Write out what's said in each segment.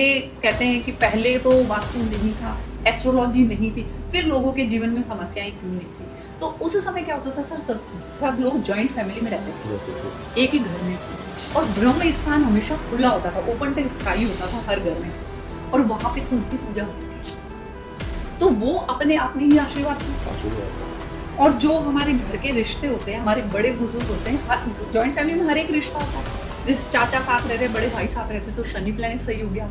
ये कहते हैं कि पहले तो वास्तु नहीं था, एस्ट्रोलॉजी नहीं थी, फिर लोगों के जीवन में समस्याएं क्यों नहीं थी। तो उस समय क्या होता था सर, सब लोग जॉइंट फैमिली में रहते थे, एक ही घर में थे, और ब्रह्म स्थान हमेशा खुला होता था, ओपन टू स्काई होता था हर घर में, और वहां पे तुलसी पूजा होती थी। तो वो अपने आप में ही आशीर्वाद था। और जो हमारे घर के रिश्ते होते हैं, हमारे बड़े बुजुर्ग होते हैं, जॉइंट फैमिली में हर एक रिश्ता होता है। जिस चाचा साथ रहते, बड़े भाई साथ रहते, तो शनि प्लैनेट सही हो गया,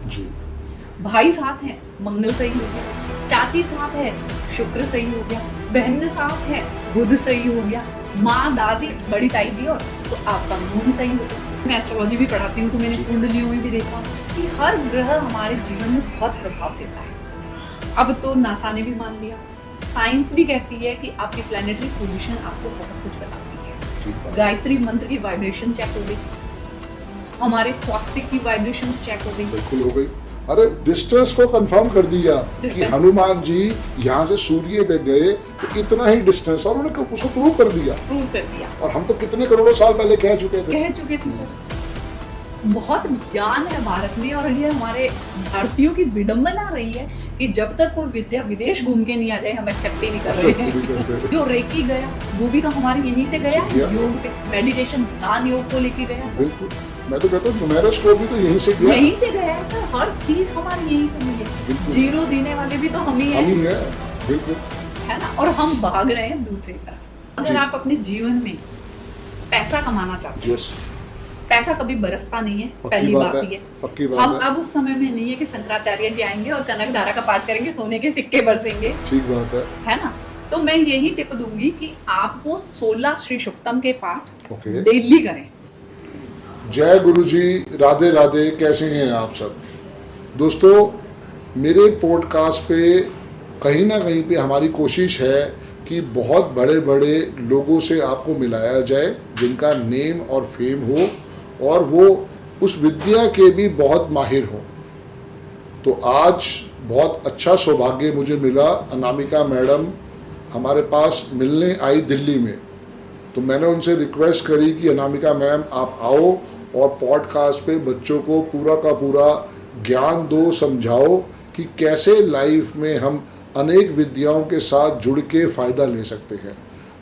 भाई साथ है मंगल सही हो गया, चाची साथ है शुक्र सही हो गया, बहन साथ है बुध सही हो गया, माँ दादी बड़ी ताई जी, और तो आपका मून सही हो गया। मैं एस्ट्रोलॉजी भी पढ़ाती हूँ, तो मैंने कुंडलियों में भी देखा कि हर ग्रह हमारे जीवन में बहुत प्रभाव देता है। अब तो नासा ने भी मान लिया, साइंस भी कहती है कि आपकी प्लैनेटरी पोजीशन आपको बहुत कुछ बताती है। गायत्री मंत्र की वाइब्रेशन चेक हो गई, हमारे स्वास्थ्य की वाइब्रेशंस चेक हो गई। बिल्कुल हो गई। अरे डिस्टेंस को कंफर्म कर दिया कि हनुमान जी यहाँ से सूर्य पे गए तो इतना ही डिस्टेंस, और उन्होंने उसको प्रूव कर दिया। और हम तो कितने करोड़ों साल पहले कह चुके थे सर। बहुत ज्ञान है भारत में, और ये हमारे भारतीयों की विडंबना रही है कि जब तक कोई विद्या विदेश घूम के नहीं आ जाए, हम एक्सेप्ट ही नहीं कर रहे हैं। जो रेकी गया वो भी तो हमारे यहीं से गया, योग पे मेडिटेशन ध्यान योग को लेके गया। बिल्कुल, मैं तो कहता हूँ न्यूमेरोस्कोप भी तो यहीं से गया, यहीं से गया है सर। हर चीज हमारी यहीं से मिली, जीरो देने वाले भी तो हम ही हैं, बिल्कुल है ना। और हम भाग रहे हैं दूसरी तरफ। अगर आप अपने जीवन में पैसा कमाना चाहते हैं, पैसा कभी बरसता नहीं है, पहली बात ये। हम अब उस समय में नहीं है कि शंकराचार्य जी आएंगे और कनक धारा का पाठ करेंगे, सोने के सिक्के बरसेंगे। ठीक बात है ना। तो मैं यही टिप दूंगी कि आपको 16 श्री शुक्तम के पाठ डेली करें। जय गुरु जी, राधे राधे। कैसे हैं आप सब दोस्तों? मेरे पॉडकास्ट पे कहीं ना कहीं पे हमारी कोशिश है कि बहुत बड़े बड़े लोगों से आपको मिलाया जाए, जिनका नेम और फेम हो, और वो उस विद्या के भी बहुत माहिर हो। तो आज बहुत अच्छा सौभाग्य मुझे मिला, अनामिका मैडम हमारे पास मिलने आई दिल्ली में। तो मैंने उनसे रिक्वेस्ट करी कि अनामिका मैम आप आओ और पॉडकास्ट पे बच्चों को पूरा का पूरा ज्ञान दो, समझाओ कि कैसे लाइफ में हम अनेक विद्याओं के साथ जुड़ के फ़ायदा ले सकते हैं।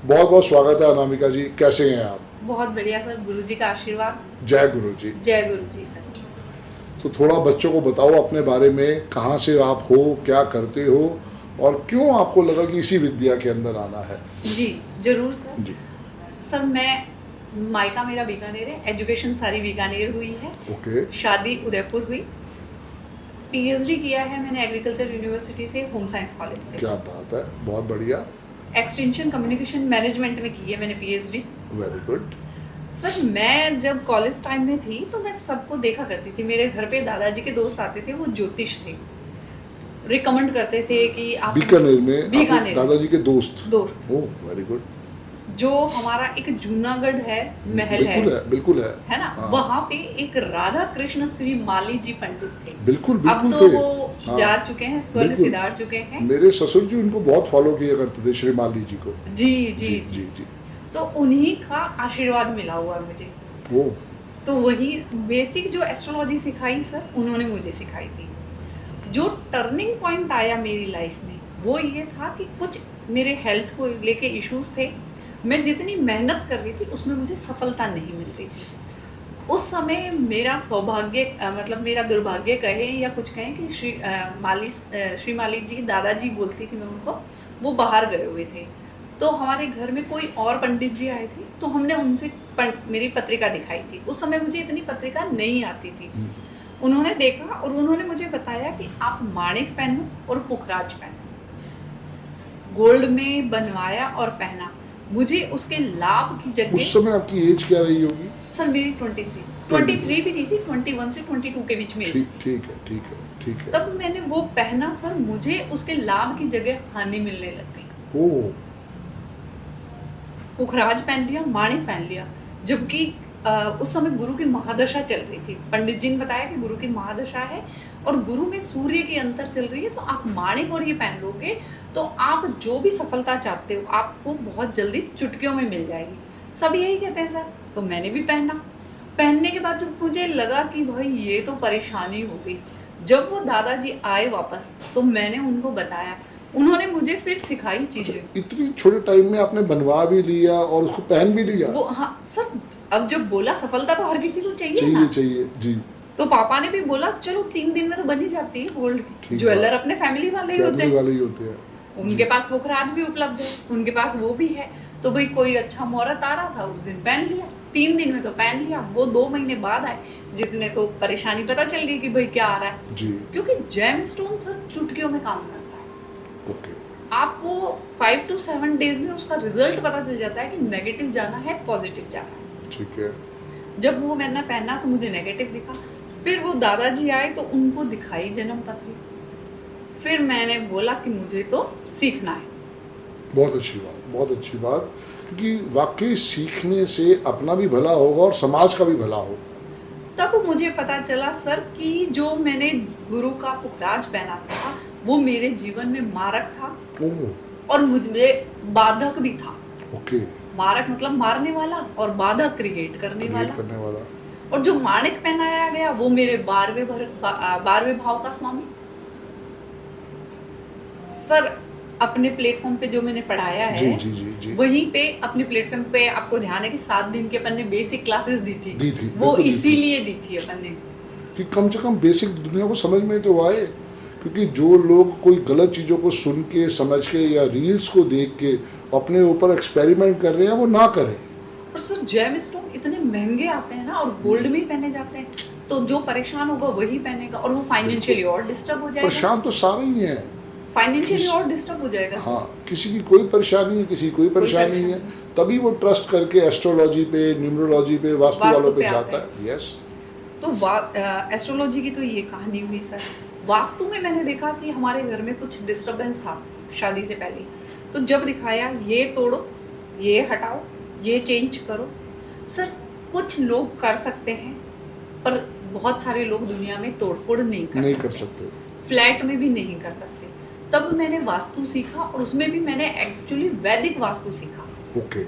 बहुत बहुत स्वागत है अनामिका जी, कैसे हैं आप? बहुत बढ़िया सर, गुरु जी का आशीर्वाद। जय गुरु जी। जय गुरु जी सर। तो थोड़ा बच्चों को बताओ अपने बारे में, कहाँ से आप हो, क्या करते हो, और क्यों आपको लगा कि इसी विद्या के अंदर आना है? जी जरूर सर। जी सर, मैं मायका मेरा बीकानेर है, एजुकेशन सारी बीकानेर हुई है। ओके। शादी उदयपुर हुई। पीएचडी किया है मैंने एग्रीकल्चर यूनिवर्सिटी से, होम साइंस कॉलेज से। क्या बात है, बहुत बढ़िया। एक्सटेंशन कम्युनिकेशन मैनेजमेंट में की है मैंने पीएचडी। Very good. सर, मैं जब कॉलेज टाइम में थी तो मैं सबको देखा करती थी। मेरे घर पे दादाजी के दोस्त आते थे, वो ज्योतिष थे, रिकमेंड करते थे कि आप बीकानेर में बीकानेर दादाजी के दोस्त। Oh very good. जो हमारा एक जूनागढ़ है, महल बिल्कुल है ना। हाँ। वहाँ पे एक राधा कृष्ण श्री माली जी पंडित थे। बिल्कुल अब तो वो जा चुके हैं, स्वर्ग सिधार चुके हैं। मेरे ससुर जी उनको बहुत फॉलो किया करते थे, श्री माली जी को। जी जी जी जी। तो उन्हीं का आशीर्वाद मिला हुआ मुझे। वो तो वही बेसिक जो एस्ट्रोलॉजी सिखाई सर, उन्होंने मुझे सिखाई थी। जो टर्निंग पॉइंट आया मेरी लाइफ में वो ये था कि कुछ मेरे हेल्थ को लेके इश्यूज थे। मैं जितनी मेहनत कर रही थी उसमें मुझे सफलता नहीं मिल रही थी। उस समय मेरा सौभाग्य, मतलब मेरा दुर्भाग्य कहें या कुछ कहें कि श्री माली जी, दादाजी बोलती थी मैं उनको, वो बाहर गए हुए थे। तो हमारे घर में कोई और पंडित जी आए थे, तो हमने उनसे मेरी पत्रिका दिखाई थी। उस समय मुझे इतनी पत्रिका नहीं आती थी। उन्होंने देखा और उन्होंने मुझे बताया कि आप माणिक पहनो और पुखराज पहनो। गोल्ड में बनवाया और पहना। मुझे उसके लाभ की जगह। उस समय आपकी एज क्या रही होगी? सर मेरी 23 भी नहीं थी, 21 से 22 के बीच में। ठीक है। तब मैंने वो पहना सर, मुझे उसके लाभ की जगह हानि मिलने लग गई। ओह। पुखराज पहन लिया, माणिक पहन लिया, जबकि उस समय गुरु की महादशा चल रही थी। पंडित जी ने बताया कि गुरु की महादशा है और गुरु में सूर्य की अंतर चल रही है, तो आप माणिक और ये पहन लोगे तो आप जो भी सफलता चाहते हो आपको बहुत जल्दी चुटकियों में मिल जाएगी। सब यही कहते हैं सर। तो मैंने भी पहना। पहनने के बाद जब मुझे लगा कि भाई ये तो परेशानी हो गई, जब वो दादाजी आए वापस तो मैंने उनको बताया, उन्होंने मुझे फिर सिखाई चीजें। इतनी छोटे टाइम में आपने बनवा भी लिया और उसको पहन भी लिया। वो हाँ सर, अब जब बोला सफलता तो हर किसी को चाहिए चाहिए ना। चाहिए जी। तो पापा ने भी बोला चलो 3 दिन में तो बन ही जाती है गोल्ड। ज्वेलर अपने फैमिली वाले ही होते फैमिली हैं, वाले ही होते हैं। उनके पास पोखराज भी उपलब्ध है, उनके पास वो भी है। तो भाई कोई अच्छा मुहूर्त आ रहा था उस दिन पहन लिया, 3 दिन में तो पहन लिया। वो 2 महीने बाद आए जितने तो परेशानी पता चल गई कि भाई क्या आ रहा है जी। क्योंकि जेमस्टोन सर चुटकियों में काम करता है। ओके। आपको 5 to 7 डेज में उसका रिजल्ट पता चल जाता है कि नेगेटिव जाना है पॉजिटिव जाना है। ठीक है। जब वो मैंने पहना तो मुझे नेगेटिव दिखा, फिर वो दादाजी आए तो उनको दिखाई जन्म पत्री, फिर मैंने बोला कि मुझे तो सीखना है। बहुत अच्छी बात, बहुत अच्छी बात, क्योंकि वाकई सीखने से अपना भी भला होगा और समाज का भी भला होगा। तब मुझे पता चला सर कि जो मैंने गुरु का पुखराज पहना था वो मेरे जीवन में मारक था ओह। और मुझे बाधक भी था। ओके। मारक मतलब मारने वाला और बाधक क्रिएट करने वाला। और जो माणिक पहनाया गया वो मेरे 12वें भाव का स्वामी। सर अपने प्लेटफॉर्म पे जो मैंने पढ़ाया है जी जी जी जी। वहीं पे अपने प्लेटफॉर्म पे आपको ध्यान है कि 7 दिन के अपन ने बेसिक क्लासेस दी थी वो बिल्कुल इसीलिए दी थी अपन ने कि कम से कम बेसिक दुनिया को समझ में तो आए। क्योंकि जो लोग कोई गलत चीज़ों को सुन के समझ के या रील्स को देख के अपने ऊपर एक्सपेरिमेंट कर रहे हैं वो ना करें। और सर जेमस्टोन इतने महंगे आते हैं ना और गोल्ड में ही पहने जाते हैं, तो जो परेशान होगा वही पहनेगा और वो फाइनेंशियली और डिस्टर्ब हो जाएगा। परेशान तो सारे ही हैं, फाइनेंशियली और डिस्टर्ब हो जाएगा। हाँ, किसी की कोई परेशानी है, किसी की कोई परेशानी नहीं है, तभी वो ट्रस्ट करके एस्ट्रोलॉजी पे, न्यूमरोलॉजी पे, वास्तु वालों पे जाता है। यस। तो एस्ट्रोलॉजी की तो ये कहानी हुई सर। वास्तु में मैंने देखा कि हमारे घर में कुछ डिस्टरबेंस था शादी से पहले, तो जब दिखाया ये तोड़ो, ये हटाओ, ये चेंज करो। सर कुछ लोग कर सकते हैं पर बहुत सारे लोग दुनिया में तोड़फोड़ नहीं कर सकते, फ्लैट में भी नहीं कर सकते। तब मैंने वास्तु सीखा और उसमें भी मैंने एक्चुअली वैदिक वास्तु सीखा। ओके।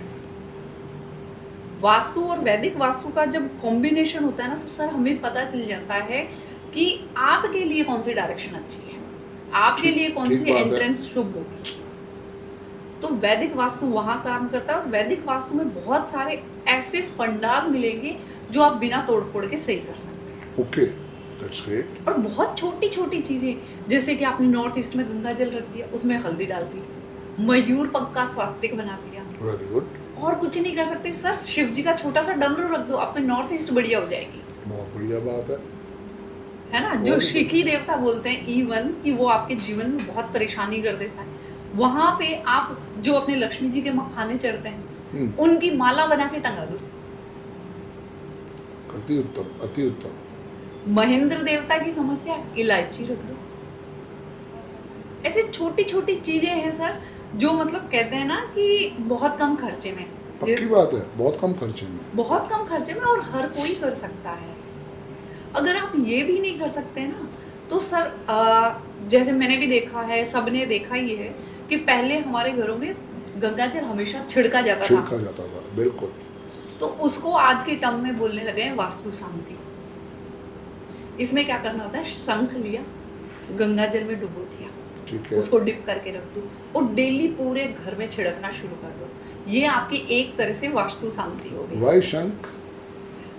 वास्तु और वैदिक वास्तु का जब कॉम्बिनेशन होता है ना तो सर हमें पता चल जाता है कि आपके लिए कौन सी डायरेक्शन अच्छी है, आपके लिए कौन सी एंट्रेंस शुभ होगी। तो वैदिक वास्तु वहां काम करता है और वैदिक वास्तु में बहुत सारे ऐसे फंडास मिलेंगे जो आप बिना तोड़फोड़ के सही कर सकते हैं। Okay, that's great. और बहुत छोटी छोटी चीजें, जैसे कि आपने नॉर्थ ईस्ट में गंगा जल रख दिया, उसमें हल्दी डाल दी, मयूर पंख का स्वास्तिक बना दिया, वेरी गुड। और कुछ नहीं कर सकते सर। शिव जी का छोटा सा डमरू रख दो, आपकी नॉर्थ ईस्ट बढ़िया हो जाएगी। बहुत बढ़िया बात है ना। जो शिखी देवता बोलते हैं इवन कि वो आपके जीवन में बहुत परेशानी कर देता है, वहां पे आप जो अपने लक्ष्मी जी के मखाने चढ़ते हैं उनकी माला बना के टंगा दो। अति उत्तम, अति उत्तम। महेंद्र देवता की समस्या, इलायची रख दो। ऐसे छोटी छोटी चीजें हैं सर जो मतलब कहते हैं ना कि बहुत कम खर्चे में। पक्की बात है, बहुत कम खर्चे में, बहुत कम खर्चे में, और हर कोई कर सकता है। अगर आप ये भी नहीं कर सकते ना तो सर जैसे मैंने भी देखा है, सबने देखा ही है कि पहले हमारे घरों में गंगा जल हमेशा छिड़का जाता था। बिल्कुल। तो उसको आज के टर्म में बोलने लगे हैं वास्तु शांति। इसमें क्या करना होता है, शंख लिया, गंगा जल में डुबो दिया, ठीक है, उसको डिप करके रख दो और डेली पूरे घर में छिड़कना शुरू कर दो। ये आपकी एक तरह से वास्तु शांति हो गई। वाई शंख?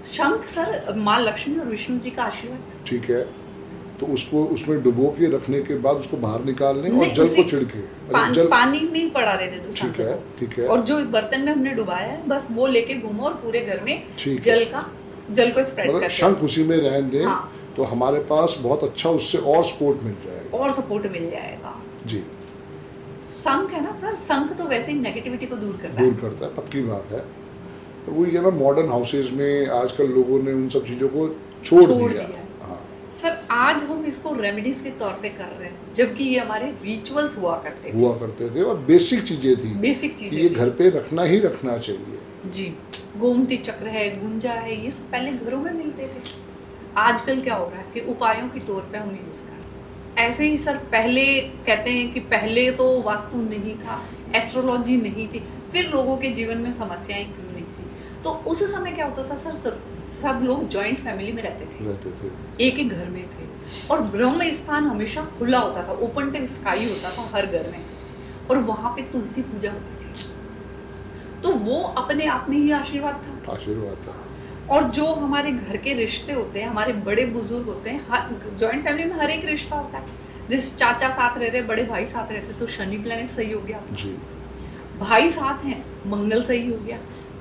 शंख सर माँ लक्ष्मी और विष्णु जी का आशीर्वाद। ठीक है, तो उसको उसमें डुबो के रखने के बाद उसको बाहर निकालने और जल को छिड़के। पानी नहीं पड़ा रहने दो। ठीक है, ठीक है। और जो बर्तन में हमने डुबाया है बस वो लेके घूमो और पूरे घर में जल को स्प्रेड मतलब शंख उसी में रहने दें। हाँ। तो हमारे पास बहुत अच्छा उससे और सपोर्ट मिल जाएगा, और सपोर्ट मिल जाएगा जी। शंख है ना सर, शंख तो वैसे ही नेगेटिविटी को दूर करता है, पक्की बात है। तो वही है ना, मॉडर्न हाउसेज में आजकल लोगों ने उन सब चीजों को छोड़ दिया। हाँ। सर आज हम इसको रेमेडीज के तौर पे कर रहे हैं, जबकि ये हमारे रिचुअल्स हुआ करते थे और बेसिक चीजें थी ये घर पे रखना ही रखना चाहिए। जी, गोमती चक्र है, गुंजा है, ये सब पहले घरों में मिलते थे। आजकल क्या हो रहा है कि उपायों के तौर पे हम यूज कर रहे हैं। ऐसे ही सर पहले कहते हैं कि पहले तो वास्तु नहीं था, एस्ट्रोलॉजी नहीं थी, फिर लोगों के जीवन में समस्याएं क्यों नहीं थी। तो उस समय क्या होता था सर, सब लोग जॉइंट फैमिली में रहते थे, एक ही घर में थे। और ब्रह्म स्थान हमेशा खुला होता था, ओपन टू स्काई होता था हर घर में, और वहां पे तुलसी पूजा होती थी। तो वो अपने आप में ही आशीर्वाद था। आशीर्वाद था। और जो हमारे घर के रिश्ते होते हैं, हमारे बड़े बुजुर्ग होते हैं, जॉइंट फैमिली में हर एक रिश्ता होता है। जिस चाचा साथ रह रहे, बड़े भाई साथ रहते, तो शनि प्लैनेट सही हो गया जी। भाई साथ है, मंगल सही हो गया।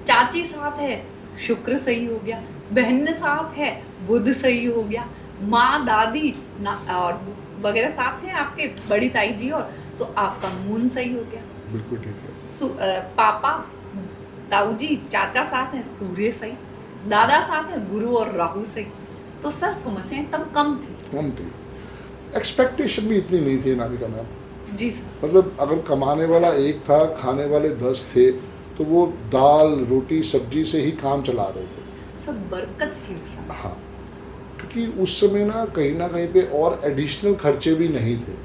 चाची साथ है, शुक्र सही हो गया। बहन साथ है, बुध सही हो गया। माँ दादी और वगैरह साथ हैं आपके, बड़ी ताई जी, और तो आपका मून सही हो गया। बिल्कुल ठीक है। पापा ताऊ जी चाचा साथ हैं, सूर्य सही। दादा साथ है, गुरु और राहु सही। तो सर समस्याएं तब कम थी। एक्सपेक्टेशन भी इतनी नहीं थी नामिका मैम। जी सर। मतलब अगर कमाने वाला एक था, खाने वाले 10 थे, तो वो दाल रोटी सब्जी से ही काम चला रहे थे। सब बरकत थी उस समय। हाँ, क्योंकि उस समय ना कहीं पे और एडिशनल खर्चे भी नहीं थे।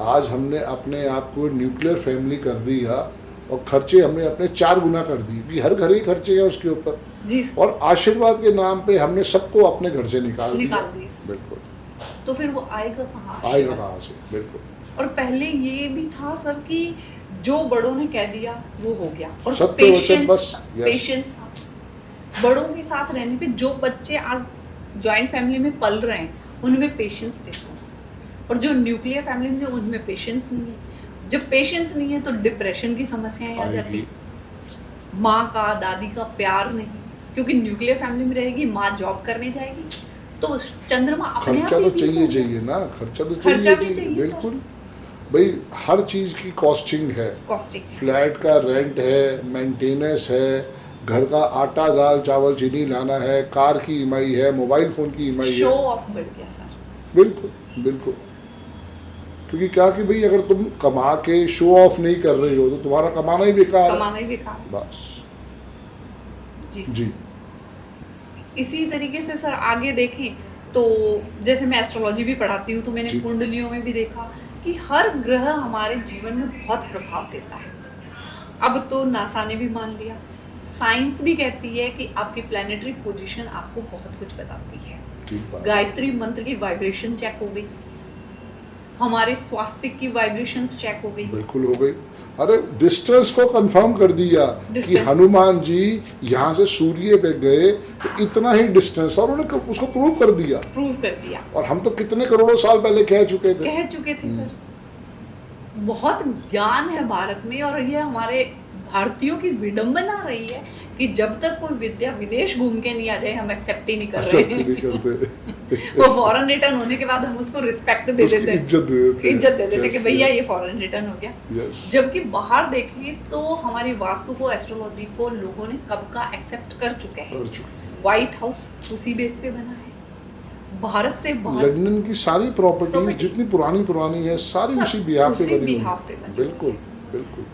आज हमने अपने आप को न्यूक्लियर फैमिली कर दिया और खर्चे हमने अपने 4 गुना कर दिए, क्योंकि हर घर ही खर्चे हैं उसके ऊपर। जी सर। और आशीर्वाद के नाम पे हमने सबको अपने घर से निकाल दिया। बिल्कुल। तो फिर वो आएगा कहाँ से? बिल्कुल। और पहले ये भी था सर कि जो बड़ों ने कह दिया वो हो गया, और सत्य वचन बस। पेशेंस था। बड़ों के साथ रहने पे जो बच्चे आज जॉइंट फैमिली में पल रहे हैं, उनमें पेशेंस देखो, और जो न्यूक्लियर फैमिली में उनमें पेशेंस नहीं है। जब पेशेंस नहीं है तो डिप्रेशन की समस्याएं आ जाती। माँ का, दादी का प्यार नहीं, क्योंकि न्यूक्लियर फैमिली में रहेगी, माँ जॉब करने जाएगी, तो चंद्रमा अपने खर्चा तो चाहिए ना, खर्चा तो चाहिए। बिल्कुल भाई, हर चीज की कॉस्टिंग है। फ्लैट का रेंट है, मेंटेनेंस है, घर का आटा दाल चावल चीनी लाना है, कार की ईएमआई है, मोबाइल फोन की ईएमआई है। शो ऑफ बढ़ गया सर। बिल्कुल। क्योंकि क्या कि भाई अगर तुम कमा के शो ऑफ नहीं कर रहे हो तो तुम्हारा कमाना ही बेकार है। बस जी। इसी तरीके से सर आगे देखें तो जैसे मैं एस्ट्रोलॉजी भी पढ़ाती हूँ, तो मैंने कुंडलियों में भी देखा कि हर ग्रह हमारे जीवन में बहुत प्रभाव देता है। अब तो नासा ने भी मान लिया, साइंस भी कहती है कि आपकी प्लैनेटरी पोजीशन आपको बहुत कुछ बताती है। गायत्री मंत्र की वाइब्रेशन चेक हो गई, हमारे स्वास्थ्य की वाइब्रेशंस चेक हो गई। बिल्कुल हो गई। अरे डिस्टेंस को कंफर्म कर दिया कि हनुमान जी यहाँ से सूर्य पे गए तो इतना ही डिस्टेंस, और उन्होंने उसको प्रूव कर दिया। और हम तो कितने करोड़ों साल पहले कह चुके थे सर। बहुत ज्ञान है भारत में, और ये हमारे भारतीयों की विडंबना रही है कि जब तक कोई विद्या विदेश घूम के नहीं आ जाए, हम एक्सेप्ट ही नहीं कर रहे। वो फॉरेन रिटर्न होने के बाद हम उसको रिस्पेक्ट दे देते, इज्जत दे देते कि भैया ये फॉरेन रिटर्न हो गया। जबकि बाहर देखें तो हमारी वास्तु को, एस्ट्रोलॉजी को लोगों ने कब का एक्सेप्ट कर चुके हैं। व्हाइट हाउस उसी बेस पे बना है। भारत से बाहर लंदन की सारी प्रॉपर्टीज जितनी पुरानी है सारी उसी बिहाफ पे बनी है। बिल्कुल।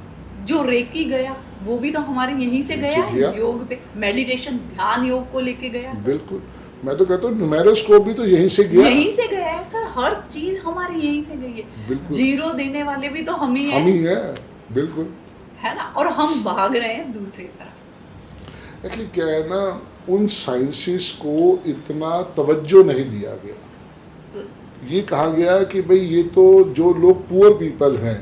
जो रेकी गया वो भी तो हमारे यहीं से गया है, योग पे मेडिटेशन ध्यान योग को लेके गया। बिल्कुल, मैं तो कहता हूँ न्यूमेरोस्कोप भी तो यहीं से गया है सर। हर चीज हमारी यहीं से गई है। जीरो देने वाले भी तो हम ही हैं। बिल्कुल है ना, और हम भाग रहे हैं दूसरी तरफ। एक्चुअली क्या है ना, उन साइंसेस को इतना तवज्जो नहीं दिया गया। ये कहा गया कि भाई ये तो जो लोग पुअर पीपल हैं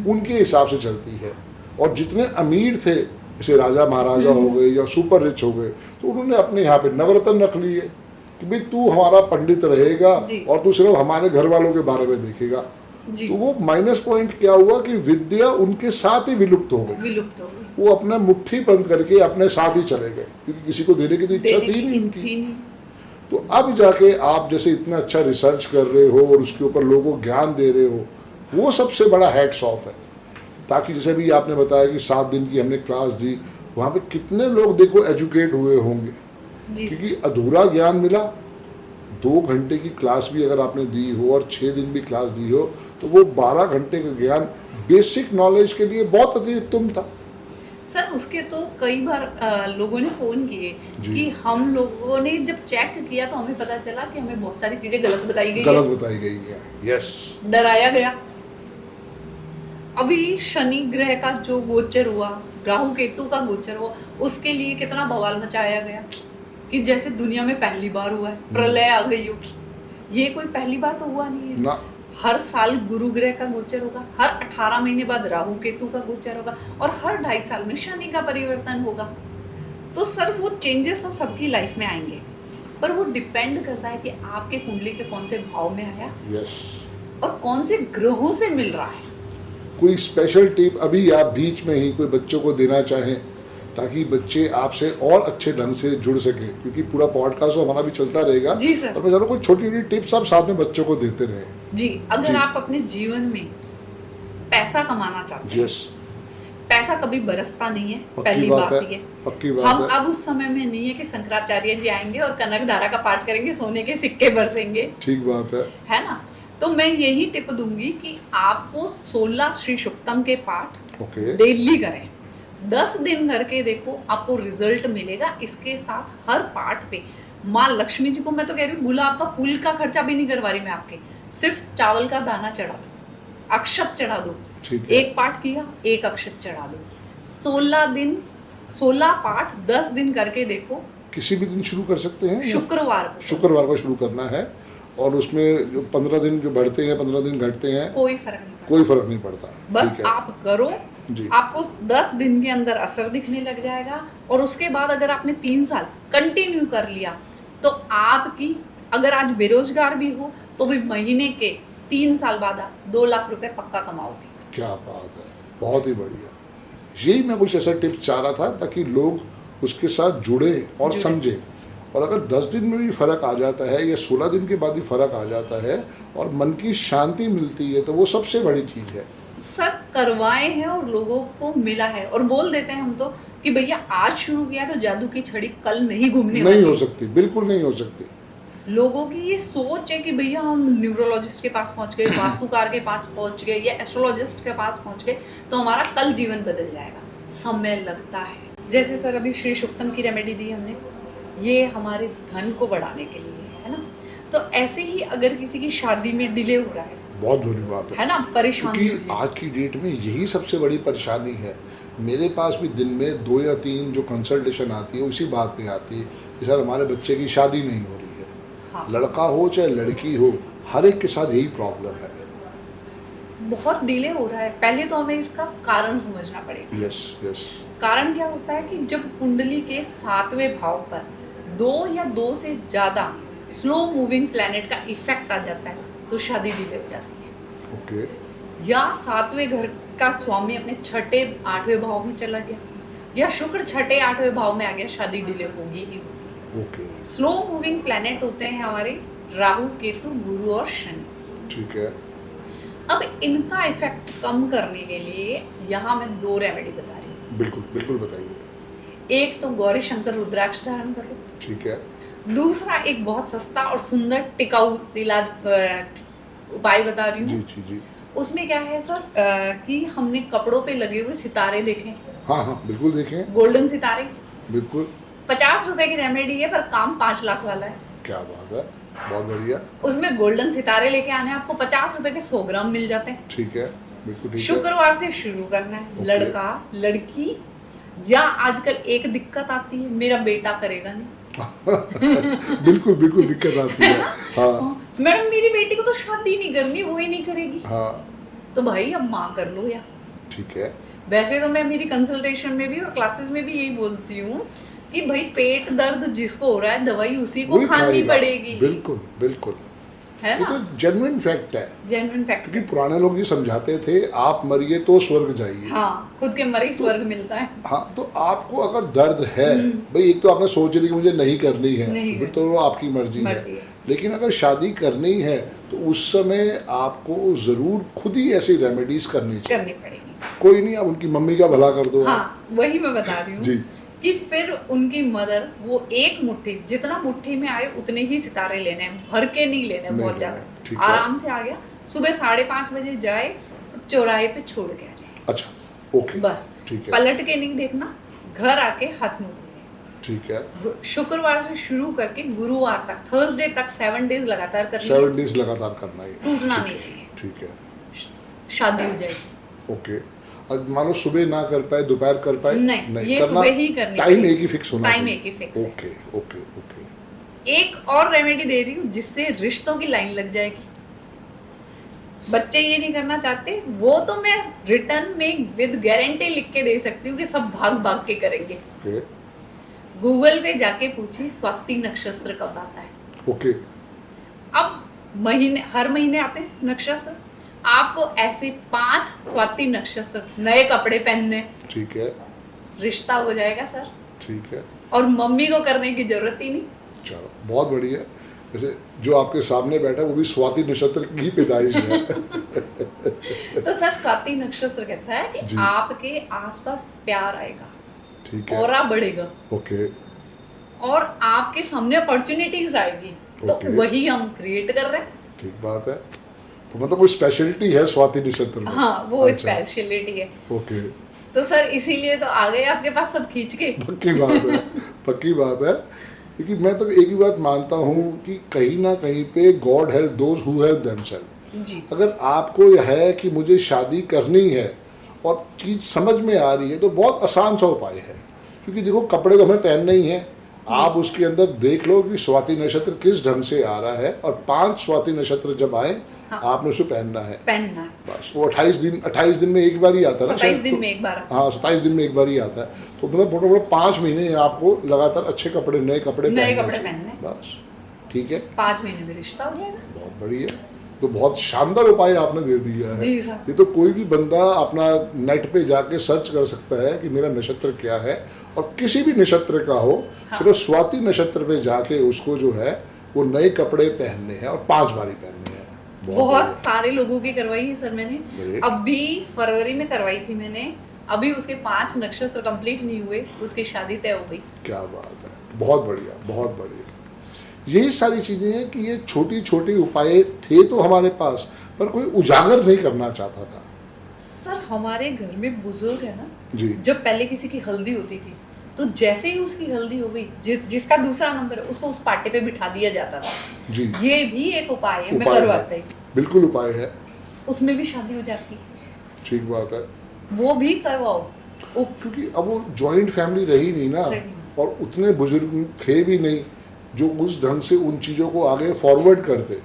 उनके हिसाब से चलती है, और जितने अमीर थे जैसे राजा महाराजा हो गए या सुपर रिच हो गए, तो उन्होंने अपने यहाँ पे नवरत्न रख लिए कि भाई तू हमारा पंडित रहेगा और तू सिर्फ हमारे घर वालों के बारे में देखेगा। तो वो माइनस पॉइंट क्या हुआ कि विद्या उनके साथ ही विलुप्त हो गई। वो अपना मुट्ठी बंद करके अपने साथ ही चले गए, क्योंकि किसी को देने की तो इच्छा थी नहीं उनकी। तो अब जाके आप जैसे इतना अच्छा रिसर्च कर रहे हो और उसके ऊपर लोगों को ज्ञान दे रहे हो, वो सबसे बड़ा हैट्स ऑफ है। ताकि जैसे भी आपने बताया कि 7 दिन की हमने क्लास दी, वहाँ पे कितने लोग देखो एजुकेट हुए होंगे, क्योंकि अधूरा ज्ञान मिला। 2 घंटे की क्लास भी अगर आपने दी हो और 6 दिन भी क्लास दी हो, तो वो 12 घंटे का ज्ञान बेसिक नॉलेज के लिए बहुत अति उत्तम था। सर उसके तो कई बार लोगों ने फोन किए कि हम लोगों ने जब चेक किया तो हमें पता चला कि हमें बहुत सारी चीजें गलत बताई गई है। यस, डराया गया। अभी शनि ग्रह का जो गोचर हुआ, राहु केतु का गोचर हुआ, उसके लिए कितना बवाल मचाया गया कि जैसे दुनिया में पहली बार हुआ है, प्रलय आ गई हो। ये कोई पहली बार तो हुआ नहीं है। ना हर साल गुरु ग्रह का गोचर होगा, हर 18 महीने बाद राहु केतु का गोचर होगा, और हर 2.5 साल में शनि का परिवर्तन होगा। तो सर वो चेंजेस तो सबकी लाइफ में आएंगे, पर वो डिपेंड करता है कि आपके कुंडली के कौन से भाव में आया यस, और कौन से ग्रहों से मिल रहा है। कोई स्पेशल टिप अभी आप बीच में ही कोई बच्चों को देना चाहें ताकि बच्चे आपसे और अच्छे ढंग से जुड़ सकें, क्योंकि पूरा पॉडकास्ट तो हमारा भी चलता रहेगा। जी सर। और मैं जानू कोई छोटी छोटी टिप्स आप साथ में बच्चों को देते रहें। जी, अगर जी। आप अपने जीवन में पैसा कमाना चाहते हैं, यस, पैसा कभी बरसता नहीं है, पक्की पहली बात बात है, ये। पक्की बात हम है। अब उस समय में नहीं है कि शंकराचार्य जी आएंगे और कनक धारा का पाठ करेंगे, सोने के सिक्के बरसेंगे, ठीक बात है ना। तो मैं यही टिप दूंगी कि आपको 16 श्री शुक्तम के पाठ ओके, डेली करें, 10 दिन करके देखो, आपको रिजल्ट मिलेगा। इसके साथ हर पाठ पे माँ लक्ष्मी जी को, मैं तो कह रही हूँ गुलाब का फूल का खर्चा भी नहीं करवा रही मैं आपके, सिर्फ चावल का दाना चढ़ा दो, अक्षत चढ़ा दो, ठीक है। एक पाठ किया, एक अक्षत चढ़ा दो, 16 दिन 16 पाठ 10 दिन करके देखो। किसी भी दिन शुरू कर सकते हैं या शुक्रवार को शुक्रवार को शुरू करना है, और उसमें जो 15 दिन जो बढ़ते हैं 15 दिन घटते हैं कोई फर्क नहीं पड़ता, कोई फर्क नहीं पड़ता। बस ठीक है आप करो, जी, आपको 10 दिन के अंदर असर दिखने लग जाएगा। और उसके बाद अगर आपने 3 साल कंटिन्यू कर लिया तो आपकी, अगर आज बेरोजगार भी हो तो भी महीने के 3 साल बाद आप 2 लाख रुपए पक्का कमाओगे। क्या बात है, बहुत ही बढ़िया। यही मैं कुछ ऐसा टिप्स चाह रहा था ताकि लोग उसके साथ जुड़े और जुड़े। समझें। और अगर 10 दिन में भी फर्क आ जाता है या 16 दिन के बाद भी फर्क आ जाता है और मन की शांति मिलती है तो वो सबसे बड़ी चीज है। सब करवाए हैं और लोगों को मिला है, और बोल देते हैं हम तो कि भैया आज शुरू किया तो जादू की छड़ी कल नहीं घूमने नहीं वाली। हो सकती, बिल्कुल नहीं हो सकती। लोगों की ये सोच है कि भैया हम न्यूरोलॉजिस्ट के पास पहुंच गए, वास्तुकार के पास पहुंच गए या एस्ट्रोलॉजिस्ट के पास पहुंच गए तो हमारा कल जीवन बदल जाएगा। समय लगता है। जैसे सर अभी श्री शुक्तम की रेमेडी दी हमने, ये हमारे धन को बढ़ाने के लिए है ना। तो ऐसे ही अगर किसी की शादी में डिले हो रहा है बहुत बुरी बात है ना, परेशानी हो रही क्योंकि है। आज की डेट में यही सबसे बड़ी परेशानी है। मेरे पास भी दिन में 2 या 3 जो कंसल्टेशन आती है उसी बात पे आती है कि सर हमारे बच्चे की शादी नहीं हो रही है। हाँ। लड़का हो चाहे लड़की हो, हर एक के साथ यही प्रॉब्लम है। बहुत डिले हो रहा है। पहले तो हमें इसका कारण समझना पड़ेगा। यस यस, कारण क्या होता है कि जब कुंडली के 7वें भाव पर 2 या 2 से ज्यादा स्लो मूविंग प्लैनेट का इफेक्ट आ जाता है तो शादी डिले हो जाती है। ओके, या 7वें घर का स्वामी अपने 6ठे 8वें भाव में चला गया, या शुक्र 6ठे 8वें भाव में आ गया, शादी डिले होगी ही। ओके, स्लो मूविंग प्लैनेट होते हैं हमारे राहु, केतु, गुरु और शनि। ठीक है। अब इनका इफेक्ट कम करने के लिए यहाँ मैं 2 रेमेडी बता रही हूँ। बिल्कुल बिल्कुल, बताइए। एक तो गौरी शंकर रुद्राक्ष धारण करो। ठीक है। दूसरा एक बहुत सस्ता और सुंदर टिकाऊ इलाज उपाय बता रही जी हूँ। जी जी, उसमें क्या है सर कि हमने कपड़ों पे लगे हुए सितारे देखे, हाँ हाँ बिल्कुल देखें, गोल्डन सितारे। बिल्कुल। 50 रुपए की रेमेडी है पर काम 5 लाख वाला है। क्या बात है, बहुत बढ़िया। उसमें गोल्डन सितारे लेके आने हैं, आपको 50 रुपए के 100 ग्राम मिल जाते हैं। ठीक है, बिल्कुल ठीक है। शुक्रवार से शुरू करना है। ओके। लड़का लड़की, या आजकल एक दिक्कत आती है, मेरा बेटा करेगा नहीं। बिल्कुल बिल्कुल दिक्कत आती है। हाँ मैडम मेरी बेटी को तो शादी नहीं करनी, वो ही नहीं करेगी। हाँ, तो भाई अब माँ कर लो या। ठीक है। वैसे तो मैं मेरी कंसल्टेशन में भी और क्लासेस में भी यही बोलती हूँ कि भाई पेट दर्द जिसको हो रहा है दवाई उसी को वही खानी खाएगा। पड़ेगी, बिल्कुल बिल्कुल, है ये ना। तो जेन्युइन फैक्ट है। Genuine fact. क्योंकि पुराने लोग ये समझाते थे आप मरिए तो स्वर्ग जाइए। हाँ, खुद के मरे ही स्वर्ग मिलता है। हाँ, तो आपको अगर दर्द है, भाई एक तो आपने सोच लिया कि मुझे नहीं करनी है, नहीं फिर तो वो आपकी मर्जी मर्जी है। है। लेकिन अगर शादी करनी है तो उस समय आपको जरूर खुद ही ऐसी रेमेडीज करनी चाहिए। करनी पड़ेगी। कोई नहीं, आप उनकी मम्मी का भला कर दो। हाँ, वही मैं बता रही हूँ जी, कि फिर उनकी मदर वो एक मुट्ठी, जितना मुट्ठी में आए उतने ही सितारे लेने हैं, भर के नहीं लेने नहीं बहुत लेने, ज्यादा। ठीक है। आराम से आ गया, सुबह 5:30 बजे जाए, चौराहे पे छोड़ के आ जाए। अच्छा, ओके, बस ठीक है, पलट के नहीं देखना, घर आके हाथ मुंह धोने। ठीक है। शुक्रवार से शुरू करके गुरुवार तक, थर्सडे तक 7 डेज लगातार करनी 7 डेज लगातार करना है, टूटना ठीक नहीं है, चाहिए। ठीक है, शादी हो जाएगी। ओके। और मान लो सुबह ना कर पाए, दोपहर कर पाए, नहीं, ये करना, सुबह ही करनी टाइम पड़ेगी। एक ही फिक्स होना टाइम चाहिए। एक ही फिक्स। ओके ओके ओके, एक और रेमेडी दे रही हूँ जिससे रिश्तों की लाइन लग जाएगी। बच्चे ये नहीं करना चाहते, वो तो मैं रिटर्न में विद गारंटी लिख के दे सकती हूँ कि सब भाग भाग के करेंगे। ओके गूगल पे जाके पूछिए स्वाति नक्षत्र कब आता है। ओके अब महीने, हर महीने आते हैं नक्षत्र, आपको ऐसे 5 स्वाति नक्षत्र नए कपड़े पहनने, ठीक है रिश्ता हो जाएगा सर। ठीक है, और मम्मी को करने की जरूरत ही नहीं। चलो बहुत बढ़िया। जैसे जो आपके सामने बैठा है वो भी स्वाति नक्षत्र की पैदाइश है। तो सर स्वाति नक्षत्र कहता है कि जी। आपके आसपास प्यार आएगा, ठीक है, ऑरा बढ़ेगा ओके और आपके सामने अपॉर्चुनिटीज आएगी। तो ओके। वही हम क्रिएट कर रहे हैं। ठीक बात है। तो मतलब कोई स्पेशलिटी है स्वाति नक्षत्र में? हाँ, वो अच्छा, स्पेशलिटी है। ओके, तो सर इसीलिए तो आ गए आपके पास सब खींच के। पक्की बात है, पक्की बात है। क्योंकि मैं तो एक ही बात मानता हूँ कि कहीं ना कहीं पे God help those who help themselves. जी अगर आपको यह है कि मुझे शादी करनी है और चीज़ समझ में आ रही है तो बहुत आसान सा उपाय है। क्योंकि देखो कपड़े तो हमें पहनने ही हैं, आप उसके अंदर देख लो कि स्वाति नक्षत्र किस ढंग से आ रहा है और 5 स्वाति नक्षत्र जब आए हाँ। आपने उसे पहनना है। पहनना है। बस वो 28 दिन में एक बार ही आता है ना 27 शायद? दिन में एक बार। हाँ 27 दिन में एक बार ही आता है। तो मतलब मोटे मोटे 5 महीने आपको लगातार अच्छे कपड़े, नए कपड़े नए पहनने कपड़े चाहिए। पहनने। बस ठीक है, 5 महीने में रिश्ता हो जाएगा। बहुत बढ़िया। तो बहुत शानदार उपाय आपने दे दिया है। जी सर। ये तो कोई भी बंदा अपना नेट पे जाके सर्च कर सकता है कि मेरा नक्षत्र क्या है, और किसी भी नक्षत्र का हो, हाँ। सिर्फ स्वाति नक्षत्र पे जाके उसको जो है वो नए कपड़े पहनने हैं और 5 बारी पहनने हैं। बहुत सारे लोगों की करवाई है सर मैंने। बढ़िया। अभी फरवरी में करवाई थी मैंने, अभी उसके 5 नक्षत्र कंप्लीट नहीं हुए, उसकी शादी तय हो गई। क्या बात है, बहुत बढ़िया, बहुत बढ़िया। यही सारी चीजें हैं कि ये छोटी छोटी उपाय थे तो हमारे पास, पर कोई उजागर नहीं करना चाहता था। सर हमारे घर में बुजुर्ग है ना, जी जब पहले किसी की हल्दी होती थी तो जैसे ही उसकी हल्दी हो गई, जिसका दूसरा नंबर है उसको उस पाटे पे बिठा दिया जाता था। जी, ये भी एक उपाय है, मैं उपाय करवाता है, ही। बिल्कुल उपाय है। उसमें भी शादी हो जाती है, ठीक बात है। वो भी करवाओ। क्योंकि अब वो जॉइंट फैमिली रही नहीं ना, रही। और उतने बुजुर्ग थे भी नहीं जो उस ढंग से उन चीज़ों को आगे फॉरवर्ड करते।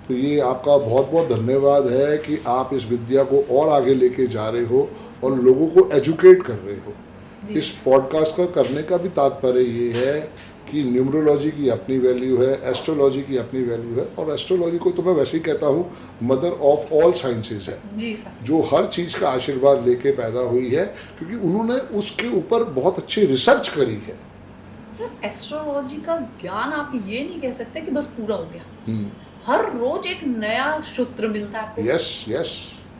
तो ये आपका बहुत बहुत धन्यवाद है कि आप इस विद्या को और आगे लेके जा रहे हो और लोगों को एजुकेट कर रहे हो। इस पॉडकास्ट का करने का भी तात्पर्य ये है कि न्यूमरोलॉजी की अपनी वैल्यू है, एस्ट्रोलॉजी की अपनी वैल्यू है, और एस्ट्रोलॉजी को तो मैं वैसे ही कहता हूँ मदर ऑफ ऑल साइंसेज है, जी सर। जो हर चीज़ का आशीर्वाद लेके पैदा हुई है, क्योंकि उन्होंने उसके ऊपर बहुत अच्छी रिसर्च करी है। सर एस्ट्रोलॉजी का ज्ञान आप ये नहीं कह सकते कि बस पूरा हो गया। हर रोज एक नया सूत्र मिलता है आपको। यस यस,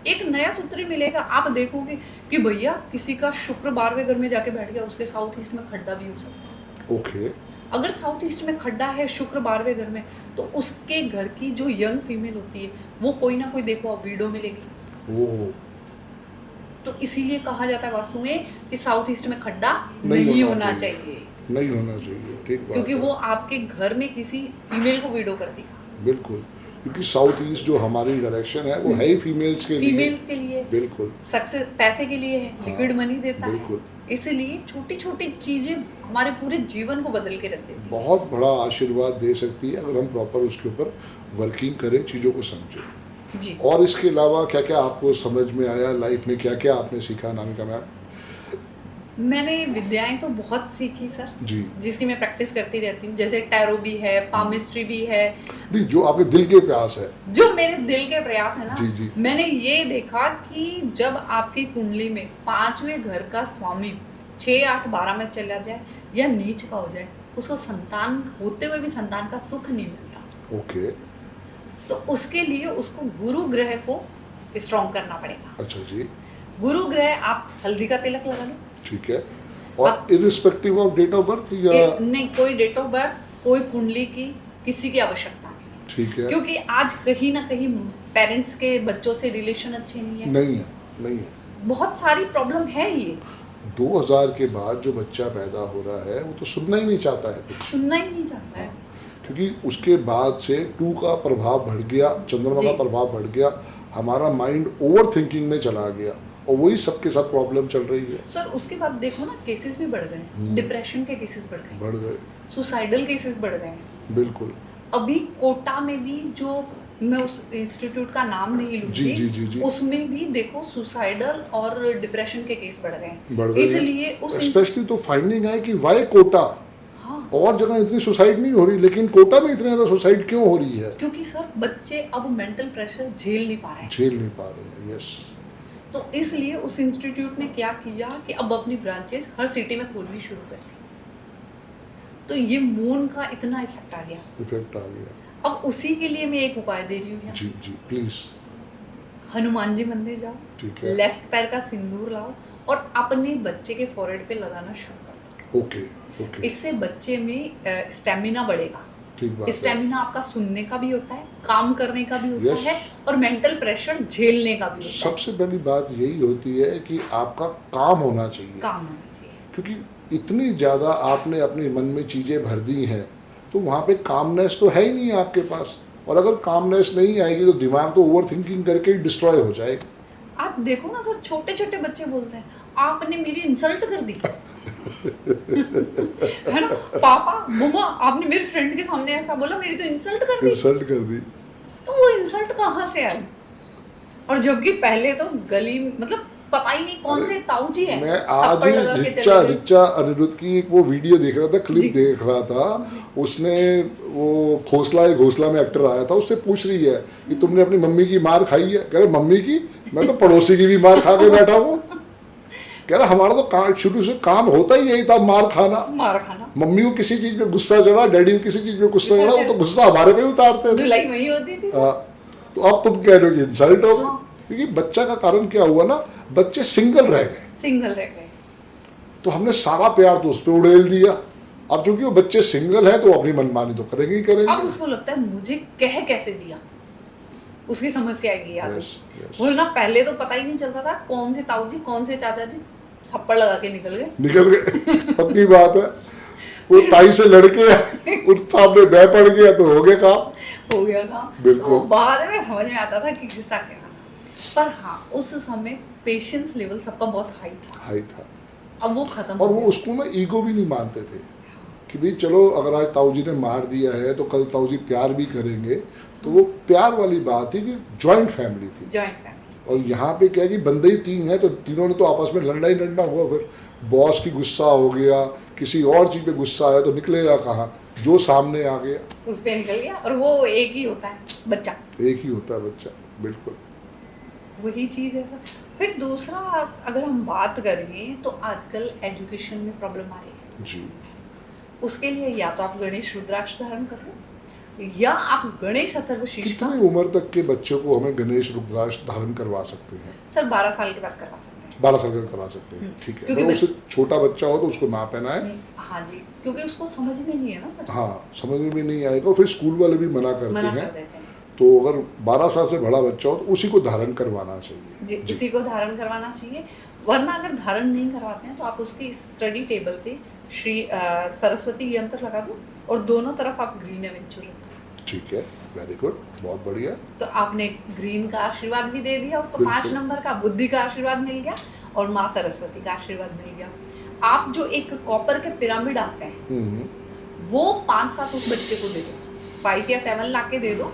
एक नया सूत्र ही मिलेगा। आप देखोगे कि भैया किसी का शुक्र 12वें घर में जाके बैठ गया, उसके साउथ ईस्ट में खड्डा भी हो सकता है। ओके, अगर साउथ ईस्ट में खड्डा है शुक्र 12वें घर में, तो उसके घर की जो यंग फीमेल होती है वो कोई ना कोई देखो आप वीडियो मिलेगी। वो तो इसीलिए कहा जाता है वास्तु में कि साउथ ईस्ट में खड्डा नहीं नहीं होना होना चाहिए। चाहिए, नहीं होना चाहिए। ठीक बात क्योंकि है। वो आपके घर में किसी फीमेल को वीडियो कर देगा। बिल्कुल, क्योंकि साउथ ईस्ट जो हमारी डायरेक्शन है वो है ही फीमेल्स के लिए। फीमेल्स के लिए बिल्कुल सक्सेस पैसे के लिए है, लिक्विड मनी देता है। बिल्कुल, इसलिए छोटी छोटी चीजें हमारे पूरे जीवन को बदल के रख देती है। बहुत बड़ा आशीर्वाद दे सकती है अगर हम प्रॉपर उसके ऊपर वर्किंग करें, चीज़ों को समझें। जी। और इसके अलावा क्या क्या आपको समझ में आया लाइफ में, क्या क्या आपने सीखा अनामिका मैम? मैंने विद्याएं तो बहुत सीखी सर, जी, जिसकी मैं प्रैक्टिस करती रहती हूँ। जैसे टैरो भी है, पामिस्ट्री भी है, नहीं जो आपके दिल के प्यास है। जो मेरे दिल के प्रयास है ना। जी, जी। मैंने ये देखा कि जब आपकी कुंडली में 5वें घर का स्वामी 6, 8, 12 में चला जाए या नीच का हो जाए, उसको संतान होते हुए भी संतान का सुख नहीं मिलता। ओके, तो उसके लिए उसको गुरु ग्रह को स्ट्रॉन्ग करना पड़ेगा। अच्छा जी, गुरु ग्रह आप हल्दी का तिलक लगा लो। ठीक है। और irrespective of date of birth या? नहीं, कोई डेट ऑफ बर्थ, कोई कुंडली की किसी की आवश्यकता नहीं। ठीक है। क्योंकि आज कहीं ना कहीं पेरेंट्स के बच्चों से रिलेशन अच्छे नहीं है, नहीं है, नहीं है। बहुत सारी प्रॉब्लम है। ये 2000 के बाद जो बच्चा पैदा हो रहा है वो तो सुनना ही नहीं चाहता है कुछ, सुनना ही नहीं चाहता है। क्योंकि उसके बाद से 2 का प्रभाव बढ़ गया, चंद्रमा जी। का प्रभाव बढ़ गया, हमारा माइंड ओवर थिंकिंग में चला गया, और वही सबके साथ प्रॉब्लम चल रही है। सर उसके बाद देखो ना, केसेस भी बढ़ गए, डिप्रेशन के केसेस बढ़ गए, बढ़ गए। सुसाइडल केसेस बढ़ गए। बिल्कुल। अभी कोटा में भी जो, मैं उस इंस्टीट्यूट का नाम नहीं जी जी जी लूंगी, जी। उसमें भी देखो सुसाइडल और डिप्रेशन के केस बढ़ रहे हैं। बढ़ रही इसलिए है। उस स्पेशली तो फाइंडिंग है कि वाई कोटा, हाँ, और जगह इतनी सुसाइड नहीं हो रही, लेकिन कोटा में इतनी ज्यादा सुसाइड क्यों हो रही है? क्योंकि सर बच्चे अब मेंटल प्रेशर झेल नहीं पा रहे हैं। झेल नहीं पा रहे हैं। यस। तो इसलिए उस इंस्टीट्यूट ने क्या किया कि अब अपनी ब्रांचेस हर सिटी में खोलनी शुरू कर दी। तो ये मून का इतना इफेक्ट आ गया। इफेक्ट आ गया। अब उसी के लिए मैं एक उपाय दे रही हूँ यहाँ। जी जी प्लीज। हनुमान जी मंदिर जाओ, ठीक है। लेफ्ट पैर का सिंदूर लाओ और अपने बच्चे के फोrehead पे लगाना शुरू कर दो। Okay okay. इससे बच्चे में स्टेमिना बढ़ेगा। ठीक बात है। स्टेमिना आपका सुनने का भी होता है, काम करने का भी होता Yes. है और मेंटल प्रेशर झेलने का भी होता है। सबसे पहली बात यही होती है कि आपका काम होना चाहिए, काम होना चाहिए। क्योंकि इतनी ज़्यादा आपने अपने मन में चीज़ें भर दी हैं तो वहाँ पे कामनेस तो है ही नहीं आपके पास, और अगर कामनेस नहीं आएगी तो दिमाग तो ओवर थिंकिंग करके ही डिस्ट्रॉय हो जाएगा। आप देखो ना सर, छोटे छोटे बच्चे बोलते हैं आपने मेरी इंसल्ट कर दी है ना, पापा मम्मा आपने मेरे फ्रेंड के सामने ऐसा बोला, मेरी तो इंसल्ट कर दी। इंसल्ट कर दी। तो वो इंसल्ट कहाँ से आई? और जबकि पहले तो गली मतलब पता ही नहीं कौन से ताऊ जी है, मैं आज थप्पड़ ही लगा के रिचा चले गए। रिचा अनिरुद्ध की एक वो वीडियो देख रहा था, जी। क्लिप देख रहा था। उसने वो घोसला में एक्टर आया था, उससे पूछ रही है कि तुमने अपनी मम्मी की मार खाई है? कह रहे मम्मी की, मैं तो पड़ोसी की भी मार खा के बैठा हूँ। कह रहा हमारा तो शुरू से काम होता ही यही था, मार खाना। मार खाना। मम्मी को किसी चीज पे गुस्सा चढ़ा, डैडी को किसी चीज पे गुस्सा चढ़ा, वो तो गुस्सा हमारे पे ही उतारते थे। धुलाई वही होती थी। हाँ, तो अब तुम कह रहे हो कि इंसल्ट हो गई। हाँ। क्योंकि बच्चा का कारण क्या हुआ ना, बच्चे सिंगल रह गए, सिंगल रह गए। तो हमने सारा प्यार तो उस पर उड़ेल दिया। अब चूंकि वो बच्चे सिंगल है तो अपनी मनमानी तो करेंगे ही अब करेंगे। उसको लगता है मुझे कह कैसे दिया, उसकी समस्या आएगी यार। Yes, yes. वो ना पहले तो पता ही नहीं चलता था कौन से ताऊ जी कौन से चाचा जी थप्पड़ लगा के निकल गए। निकल गए, पक्की बात है। वो ताई से लड़के उन सामने बह पड़ गया तो हो गया काम। हो गया काम। बिल्कुल। तो बाद में समझ में आता था कि किस्सा क्या था। पर हाँ, उस समय पेशेंस लेवल सबका बहुत हाई था। हाई था। अब वो खत्म और हो वो गया। उसको ना ईगो भी नहीं मानते थे कि भाई चलो अगर आज ताऊ जी ने मार दिया है तो कल ताऊ जी प्यार भी करेंगे। तो वो प्यार वाली बात थी कि जॉइंट फैमिली थी। Joint family. और यहाँ पे क्या है कि बंदे ही तीन है तो तीनों ने तो आपस में लड़ना ही लड़ना हुआ। फिर बॉस की गुस्सा हो गया, किसी और चीज पे गुस्सा आया तो निकलेगा कहाँ, जो सामने आ गया। उस पे निकल गया। और वो एक ही होता है बच्चा, एक ही होता है बच्चा। बिल्कुल। वही चीज है सर। फिर दूसरा, अगर हम बात करें तो आजकल एजुकेशन में प्रॉब्लम आ रही है। जी। उसके लिए या तो आप गणेश रुद्राक्ष धारण कर लो या आप गणेश अथर्व शीर्ष का। कितनी उम्र तक के बच्चों को हमें गणेश रुद्राक्ष धारण करवा सकते हैं? सर 12 साल के बाद करवा सकते हैं। 12 साल तक करा सकते हैं, ठीक है। क्योंकि मतलब उससे छोटा बच्चा हो तो उसको ना पहनाए। हाँ जी, क्योंकि उसको समझ में नहीं है ना सर। हाँ, समझ में भी नहीं आएगा। फिर स्कूल वाले भी मना करते मना हैं। कर देते हैं। तो अगर 12 साल से बड़ा बच्चा हो तो उसी को धारण करवाना चाहिए। जी, उसी को धारण करवाना चाहिए। वरना अगर धारण नहीं करवाते हैं तो आप उसकी स्टडी टेबल पे श्री सरस्वती यंत्र लगा दो और दोनों तरफ आप ग्रीन एवेंचर रख दो। ठीक है, वेरी गुड, बहुत बढ़िया। तो आपने ग्रीन का आशीर्वाद भी दे दिया उसको, बिल्कुल। 5 नंबर का बुद्धि का आशीर्वाद मिल गया और माँ सरस्वती का आशीर्वाद मिल गया। आप जो एक कॉपर के पिरामिड आते हैं वो 5-7 उस बच्चे को दे दो, 5 या 7 ला के दे दो।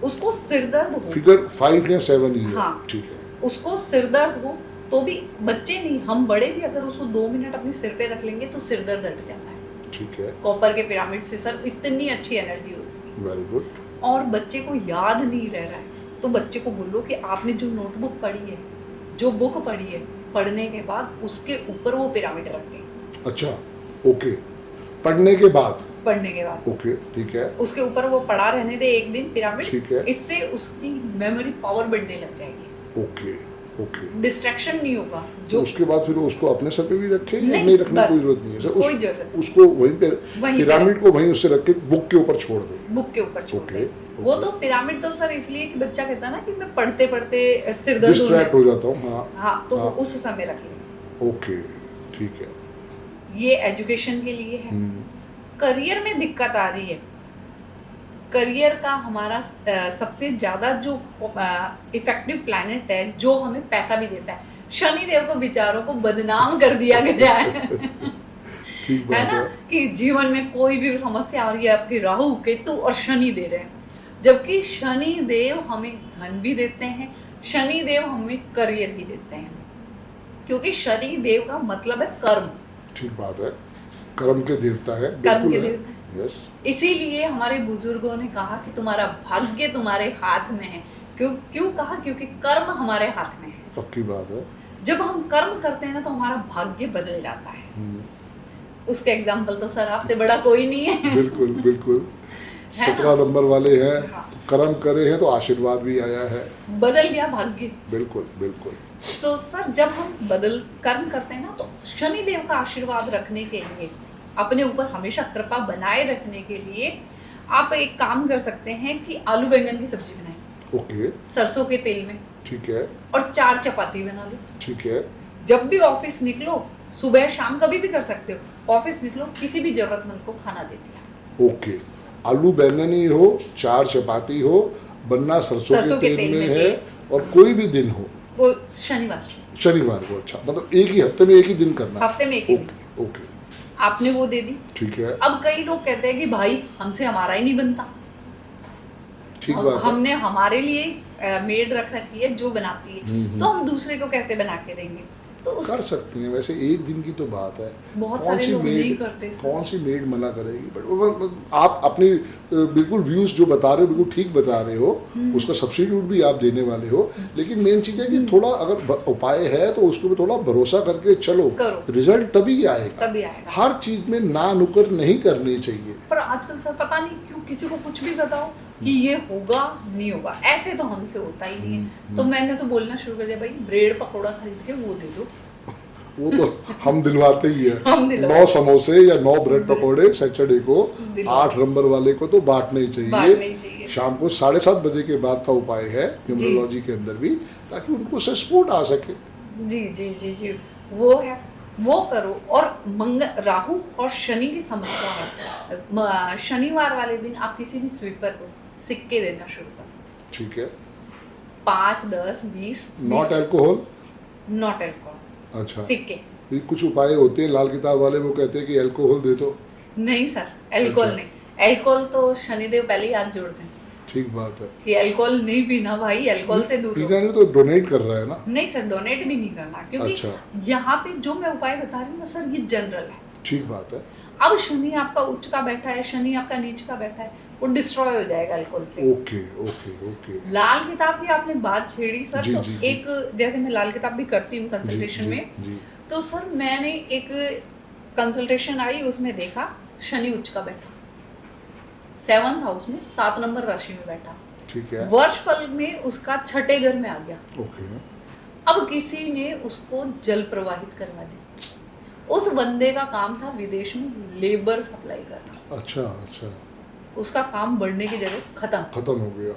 उसको सिरदर्द हो, फिगर 5 या 7 ही है। हाँ। ठीक है। उसको सिरदर्द हो तो भी, बच्चे नहीं हम बड़े भी अगर उसको 2 मिनट अपने सिर पे रख लेंगे तो सिरदर्द हट जाता है। ठीक है, कॉपर के पिरामिड से सर इतनी अच्छी एनर्जी उसकी। Very good. और बच्चे को याद नहीं रह रहा है तो बच्चे को बोलो कि आपने जो नोटबुक पढ़ी है, जो बुक पढ़ी है, पढ़ने के बाद उसके ऊपर वो पिरामिड रख दें। अच्छा, ओके। पढ़ने के बाद? पढ़ने के बाद ओके, ठीक है। उसके ऊपर वो पढ़ा रहने दे एक दिन पिरामिड। ठीक है। इससे उसकी मेमोरी पावर बढ़ने लग जाएगी। Okay okay. डिस्ट्रैक्शन नहीं होगा। तो जो उसके बाद फिर उसको अपने सर पे भी रखे या नहीं, नहीं रखने की बस, कोई जरूरत नहीं है सर? कोई जरूरत नहीं। उसको वहीं पे वहीं पे पिरामिड को वहीं उससे रख के बुक के ऊपर छोड़ दे। बुक के ऊपर छोड़ ओके, दे। वो तो पिरामिड तो सर इसलिए कि बच्चा कहता है ना कि मैं पढ़ते पढ़ते सिर दर्द डिस्ट्रैक्ट हो जाता हूँ। हाँ हाँ, तो हाँ। उस समय रख लें। ओके, ठीक है। ये एजुकेशन के लिए है। करियर में दिक्कत आ रही है। करियर का हमारा सबसे ज्यादा जो इफेक्टिव प्लैनेट है जो हमें पैसा भी देता है, शनि देव को बेचारों को बदनाम कर दिया गया है। ठीक बात है ना, है। कि जीवन में कोई भी समस्या आ रही है, आपके राहु केतु और शनि दे रहे हैं, जबकि शनि देव हमें धन भी देते हैं, शनि देव हमें करियर भी देते हैं, क्योंकि शनि देव का मतलब है कर्म, ठीक बात है, कर्म के देवता है, कर्म बिल्कुल के है। देवता है। यस, इसीलिए हमारे बुजुर्गों ने कहा कि तुम्हारा भाग्य तुम्हारे हाथ में है। क्यों क्यों कहा? क्योंकि कर्म हमारे हाथ में है। पक्की बात है। जब हम कर्म करते हैं ना तो हमारा भाग्य बदल जाता है। उसका एग्जाम्पल तो सर आपसे बड़ा कोई नहीं है। बिल्कुल बिल्कुल। है ना? 17 नंबर वाले हैं, हाँ। तो कर्म करे हैं तो आशीर्वाद भी आया है। बदल गया भाग्य। बिल्कुल बिल्कुल। तो सर जब हम बदल कर्म करते हैं ना तो शनि देव का आशीर्वाद रखने के लिए, अपने ऊपर हमेशा कृपा बनाए रखने के लिए आप एक काम कर सकते हैं कि आलू बैंगन की सब्जी बनाएं ओके, सरसों के तेल में, ठीक है, और 4 चपाती बना लो। ठीक है। जब भी ऑफिस निकलो, सुबह शाम कभी भी कर सकते हो, ऑफिस निकलो किसी भी जरूरतमंद को खाना दे दिया। ओके, आलू बैंगन ही हो, 4 चपाती हो, बनना सरसों के तेल में है, और कोई भी दिन हो, वो शनिवार शनिवार को। अच्छा, मतलब एक ही हफ्ते में एक ही दिन करना। हफ्ते में एक ही दिन। ओके ओके, आपने वो दे दी। ठीक है, अब कई लोग कहते हैं कि भाई हमसे हमारा ही नहीं बनता, ठीक बात है। हमने हमारे लिए मेड रख रखी है जो बनाती है, तो हम दूसरे को कैसे बना के देंगे? तो कर सकती हैं, वैसे एक दिन की तो बात है। बहुत कौन सारे सी लोग नहीं मेड, करते सर। कौन सी मेड मना करेगी? बट आप अपनी बिल्कुल व्यूज जो बता रहे हो बिल्कुल ठीक बता रहे हो, उसका सब्स्टिट्यूट भी आप देने वाले हो, लेकिन मेन चीज है कि थोड़ा अगर उपाय है तो उसके ऊपर थोड़ा भरोसा करके चलो, करो। रिजल्ट तभी आएगा। तभी आएगा। हर चीज में ना नुकर नहीं करनी चाहिए। पर आजकल सर पता नहीं क्यों किसी को कुछ भी बताओ कि ये होगा नहीं होगा, ऐसे तो हमसे होता ही नहीं है। तो मैंने तो बोलना शुरू कर दिया, भाई ब्रेड पकौड़ा खरीद के वो दे दो। वो तो हम दिलवाते ही है। हम दिलवाते 9 समोसे या 9 ब्रेड पकौड़े सैटरडे को, दिलवाते। 8 नंबर वाले को तो बांटना ही बांटना ही चाहिए। चाहिए। शाम को 7:30 बजे के बाद का उपाय है न्यूमरोलॉजी के अंदर भी, ताकि उनको से सपोर्ट आ सके। जी जी जी जी, वो है, वो करो। और राहु और शनि की समस्या है, शनिवार वाले दिन आप किसी भी स्वीपर को सिक्के देना शुरू कर दो। ठीक है, 5, 10, 20। Not alcohol. नॉट एल्कोहल, अच्छा, सिक्के ये कुछ उपाय होते हैं लाल किताब वाले, वो कहते हैं कि अल्कोहल दे दो। नहीं सर, अल्कोहल अच्छा। नहीं। अल्कोहल तो शनिदेव पहले ही हाथ जोड़ते हैं ठीक बात है। कि अल्कोहल नहीं पीना भाई, अल्कोहल से दूर पीना रहो। नहीं तो डोनेट कर रहा है ना। नहीं सर, डोनेट भी नहीं करना, क्योंकि अच्छा। यहाँ पे जो मैं उपाय बता रही हूँ ना सर, ये जनरल है। ठीक बात है। अब शनि आपका उच्च का बैठा है, शनि आपका नीच का बैठा है, वो डिस्ट्रॉय हो जाएगा अल्कोहल से। Okay okay okay. लाल किताब की आपने बात छेड़ी सर, जी, तो जी, जी। एक जैसे मैं लाल किताब भी करती हूँ कंसल्टेशन जी, में, जी, तो सर मैंने एक कंसल्टेशन आई, उसमें देखा शनि उच्च का बैठा, 7th हाउस में 7 नंबर राशि में बैठा, ठीक है, वर्षफल में उसका 6ठे घर में आ गया। ओके। अब किसी ने उसको जल प्रवाहित करवा दी। उस बंदे का काम था विदेश में लेबर सप्लाई करना, अच्छा अच्छा, उसका काम बढ़ने की जगह खत्म। हो गया।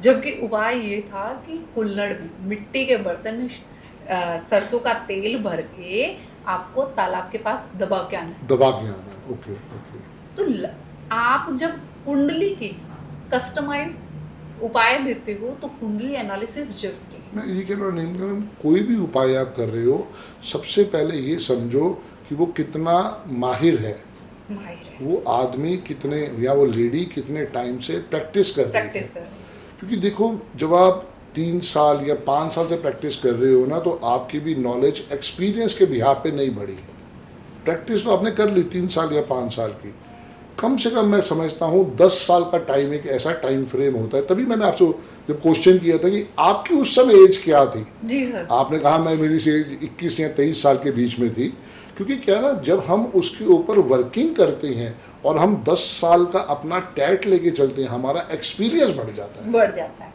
जबकि उपाय ये था कि कुल्हड़ में, मिट्टी के बर्तन में सरसों का तेल भर के आपको तालाब के पास दबा के आना है। दबा के आना है, ओके ओके। तो आप जब कुंडली की कस्टमाइज उपाय देते हो तो कुंडली एनालिसिस जरूरी है। मैं ये कह रहा हूँ, कोई भी उपाय आप कर रहे हो, सबसे पहले ये समझो कि वो कितना माहिर है, माहिर है, वो आदमी कितने या वो लेडी कितने टाइम से प्रैक्टिस कर रही है। प्रैक्टिस कर। क्योंकि देखो, जब आप 3 साल या 5 साल से प्रैक्टिस कर रहे हो ना, तो आपकी भी नॉलेज एक्सपीरियंस के बिहाफ पे नहीं बढ़ी है। प्रैक्टिस तो आपने कर ली 3 साल या 5 साल की, कम से कम मैं समझता हूँ 10 साल का टाइम एक ऐसा टाइम फ्रेम होता है। तभी मैंने आपसे जब क्वेश्चन किया था कि आपकी उस समय एज क्या थी, जी सर, आपने कहा मैं मेरी से 21 या 23 साल के बीच में थी। क्योंकि क्या ना, जब हम उसके ऊपर वर्किंग करते हैं और हम 10 साल का अपना टैट लेके चलते हैं, हमारा एक्सपीरियंस बढ़ जाता है। बढ़ जाता है,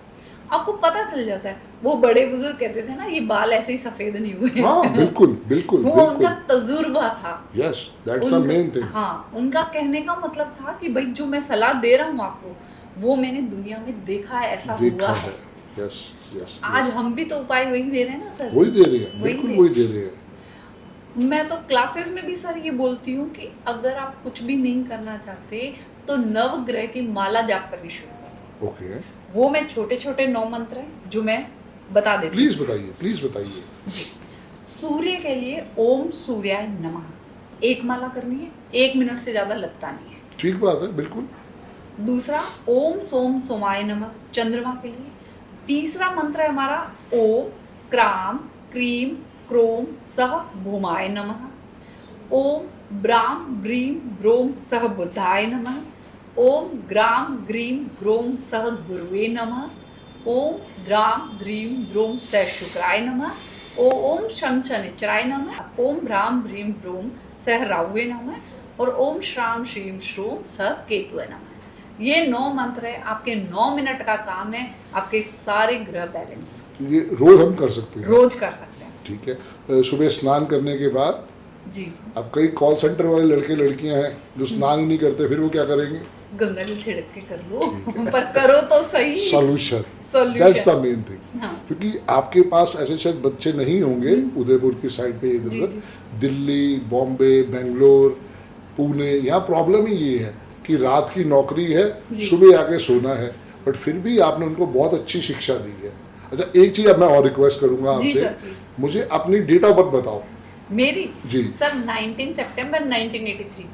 आपको पता चल जाता है। वो बड़े बुजुर्ग कहते थे ना, ये बाल ऐसे ही सफेद नहीं हुए। हाँ बिल्कुल बिल्कुल वो बिल्कुल। उनका तजुर्बा था। Yes, that's the main thing. हाँ, उनका कहने का मतलब था कि भाई जो मैं सलाह दे रहा हूँ आपको, वो मैंने दुनिया में देखा है, ऐसा देखा हुआ है। है। Yes yes. आज हम भी तो उपाय वही दे रहे हैं ना सर। वही दे रही है, वही बिल्कुल दे- वही दे रही है। मैं तो क्लासेस में भी सर ये बोलती हूँ कि अगर आप कुछ भी नहीं करना चाहते तो नवग्रह की माला जाप करनी शुरू कर दो। ओके, वो मैं छोटे छोटे 9 मंत्र हैं जो मैं बता देती हूँ। प्लीज बताइए। जी। सूर्य के लिए ओम सूर्याय नमः, एक माला करनी है, 1 मिनट से ज्यादा लगता नहीं है। ठीक बात है, बिल्कुल। दूसरा ओम सोम सोमाय नमः चंद्रमा के लिए। तीसरा मंत्र है हमारा ओम क्राम क्रीम क्रोम सह भूमाय नमः। ओम ब्राम ब्रीम ब्रोम सह बुद्धाय नमः। ओम ग्राम ग्रीम ग्रोम सह गुरुवे नमः। ओम द्राम द्रीम द्रोम सह शुक्राय नमः। ओम शं शनिचराय नमः। ओम ब्राम ब्रीम ब्रोम सह राहुवे नमः। और ओम श्राम श्रीम श्रूम सह केतुवे नमः। ये 9 मंत्र है, आपके 9 मिनट का काम है, आपके सारे ग्रह बैलेंस। ये रोज हम कर सकते हैं? रोज कर सकते हैं। ठीक है। सुबह स्नान करने के बाद जी। अब कई कॉल सेंटर वाले लड़के लड़कियां हैं जो स्नान ही नहीं करते, फिर वो क्या करेंगे? गंगा जल छिड़क के कर लो पर करो तो सही। Solution, that's the main thing. हाँ। क्योंकि आपके पास ऐसे शायद बच्चे नहीं होंगे उदयपुर की साइड पे, इधर जी, उधर दिल्ली, बॉम्बे, बेंगलोर, पुणे, यहाँ प्रॉब्लम ही ये है कि रात की नौकरी है, सुबह आके सोना है, बट फिर भी आपने उनको बहुत अच्छी शिक्षा दी है। अच्छा, एक चीज अब मैं और रिक्वेस्ट करूंगा आपसे, मुझे अपनी डेट ऑफ बर्थ बताओ। मेरी जी सर 19 सितंबर 1983।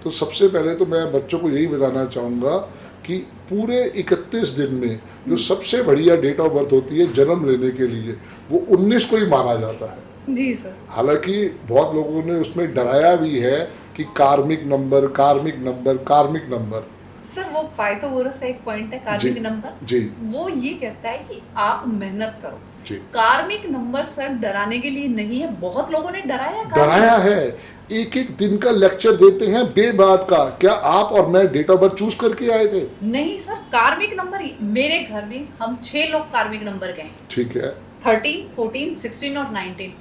तो सबसे पहले तो मैं बच्चों को यही बताना चाहूँगा कि पूरे 31 दिन में जो सबसे बढ़िया डेट ऑफ बर्थ होती है जन्म लेने के लिए, वो 19 को ही माना जाता है। जी सर। हालांकि बहुत लोगों ने उसमें डराया भी है कि कार्मिक नंबर, कार्मिक नंबर, कार्मिक नंबर। सर वो पाइथागोरस का एक पॉइंट है कार्मिक नंबर जी, वो ये कहता है कि आप मेहनत करो जी। कार्मिक नंबर सर डराने के लिए नहीं है, बहुत लोगों ने डराया है। एक एक दिन का लेक्चर देते हैं बेबात का। क्या आप और मैं डेट ऑफ बर्थ चूज करके आए थे? नहीं सर, कार्मिक नंबर मेरे घर में हम 6 लोग कार्मिक नंबर गए। ठीक है। 13, 14, 16 और 19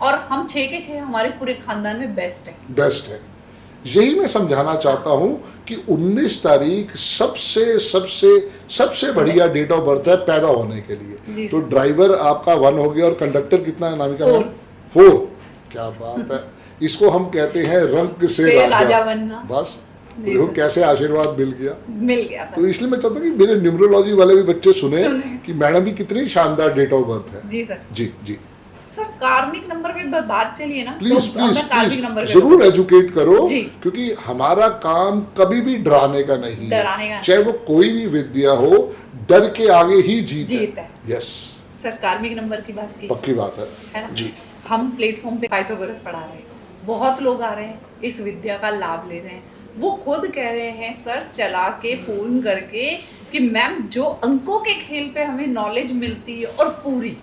और हम 6 के 6 हमारे पूरे खानदान में बेस्ट है। बेस्ट है। यही मैं समझाना चाहता हूं कि 19 तारीख सबसे सबसे सबसे बढ़िया डेट ऑफ बर्थ है पैदा होने के लिए। तो ड्राइवर आपका 1 हो गया और कंडक्टर कितना है नामिका मैम? 4। क्या बात है। इसको हम कहते हैं रंग से राजा बनना। बस देखो कैसे आशीर्वाद मिल गया सर। तो इसलिए मैं चाहता हूँ कि मेरे न्यूमरोलॉजी वाले भी बच्चे सुने कि मैडम की कितनी शानदार डेट ऑफ बर्थ है। जी सर। जी जी सर कार्मिक नंबर पे बात चलिए ना, प्लीज तो प्लीज जरूर एजुकेट करो, क्योंकि हमारा काम कभी भी डराने का नहीं है। चाहे वो कोई भी विद्या हो, डर के आगे ही जीत है। यस सर, कार्मिक नंबर की बात की, पक्की बात है ना जी। हम प्लेटफॉर्म पे पाइथागोरस पढ़ा रहे हैं, बहुत लोग आ रहे हैं, इस विद्या का लाभ ले रहे हैं। वो खुद कह रहे हैं सर चला के फोन करके कि मैम जो अंकों के खेल पे हमें नॉलेज मिलती है और पूरी।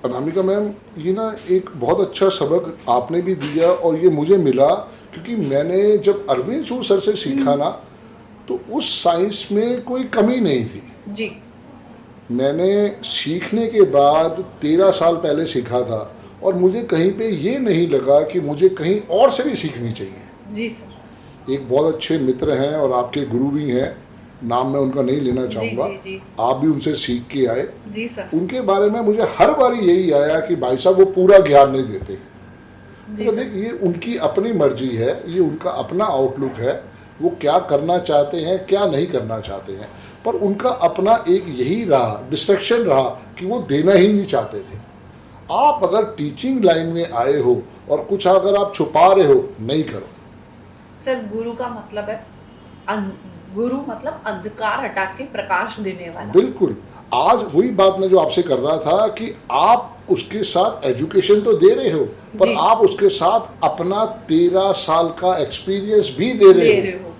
अनामिका मैम, ये ना एक बहुत अच्छा सबक आपने भी दिया और ये मुझे मिला, क्योंकि मैंने जब अरविंद शूर सर से सीखा ना, तो उस साइंस में कोई कमी नहीं थी जी। मैंने सीखने के बाद 13 साल पहले सीखा था और मुझे कहीं पे ये नहीं लगा कि मुझे कहीं और से भी सीखनी चाहिए। जी सर। एक बहुत अच्छे मित्र हैं और आपके गुरु भी हैं, नाम मैं उनका नहीं लेना चाहूँगा, आप भी उनसे सीख के आए। जी सर। उनके बारे में मुझे हर बार यही आया कि भाई साहब वो पूरा ज्ञान नहीं देते। तो देख, ये उनकी अपनी मर्जी है, ये उनका अपना आउटलुक है, वो क्या करना चाहते हैं क्या नहीं करना चाहते हैं, पर उनका अपना एक यही रहा, डिस्ट्रैक्शन रहा कि वो देना ही नहीं चाहते थे। आप अगर टीचिंग लाइन में आए हो और कुछ अगर आप छुपा रहे हो, नहीं करो। सर गुरु का मतलब है गुरु मतलब अंधकार हटा के प्रकाश देने वाला। बिल्कुल। आज वही बात मैं जो आपसे कर रहा था कि आप उसके साथ एजुकेशन तो दे रहे हो, पर आप उसके साथ अपना 13 साल का एक्सपीरियंस भी दे रहे हो।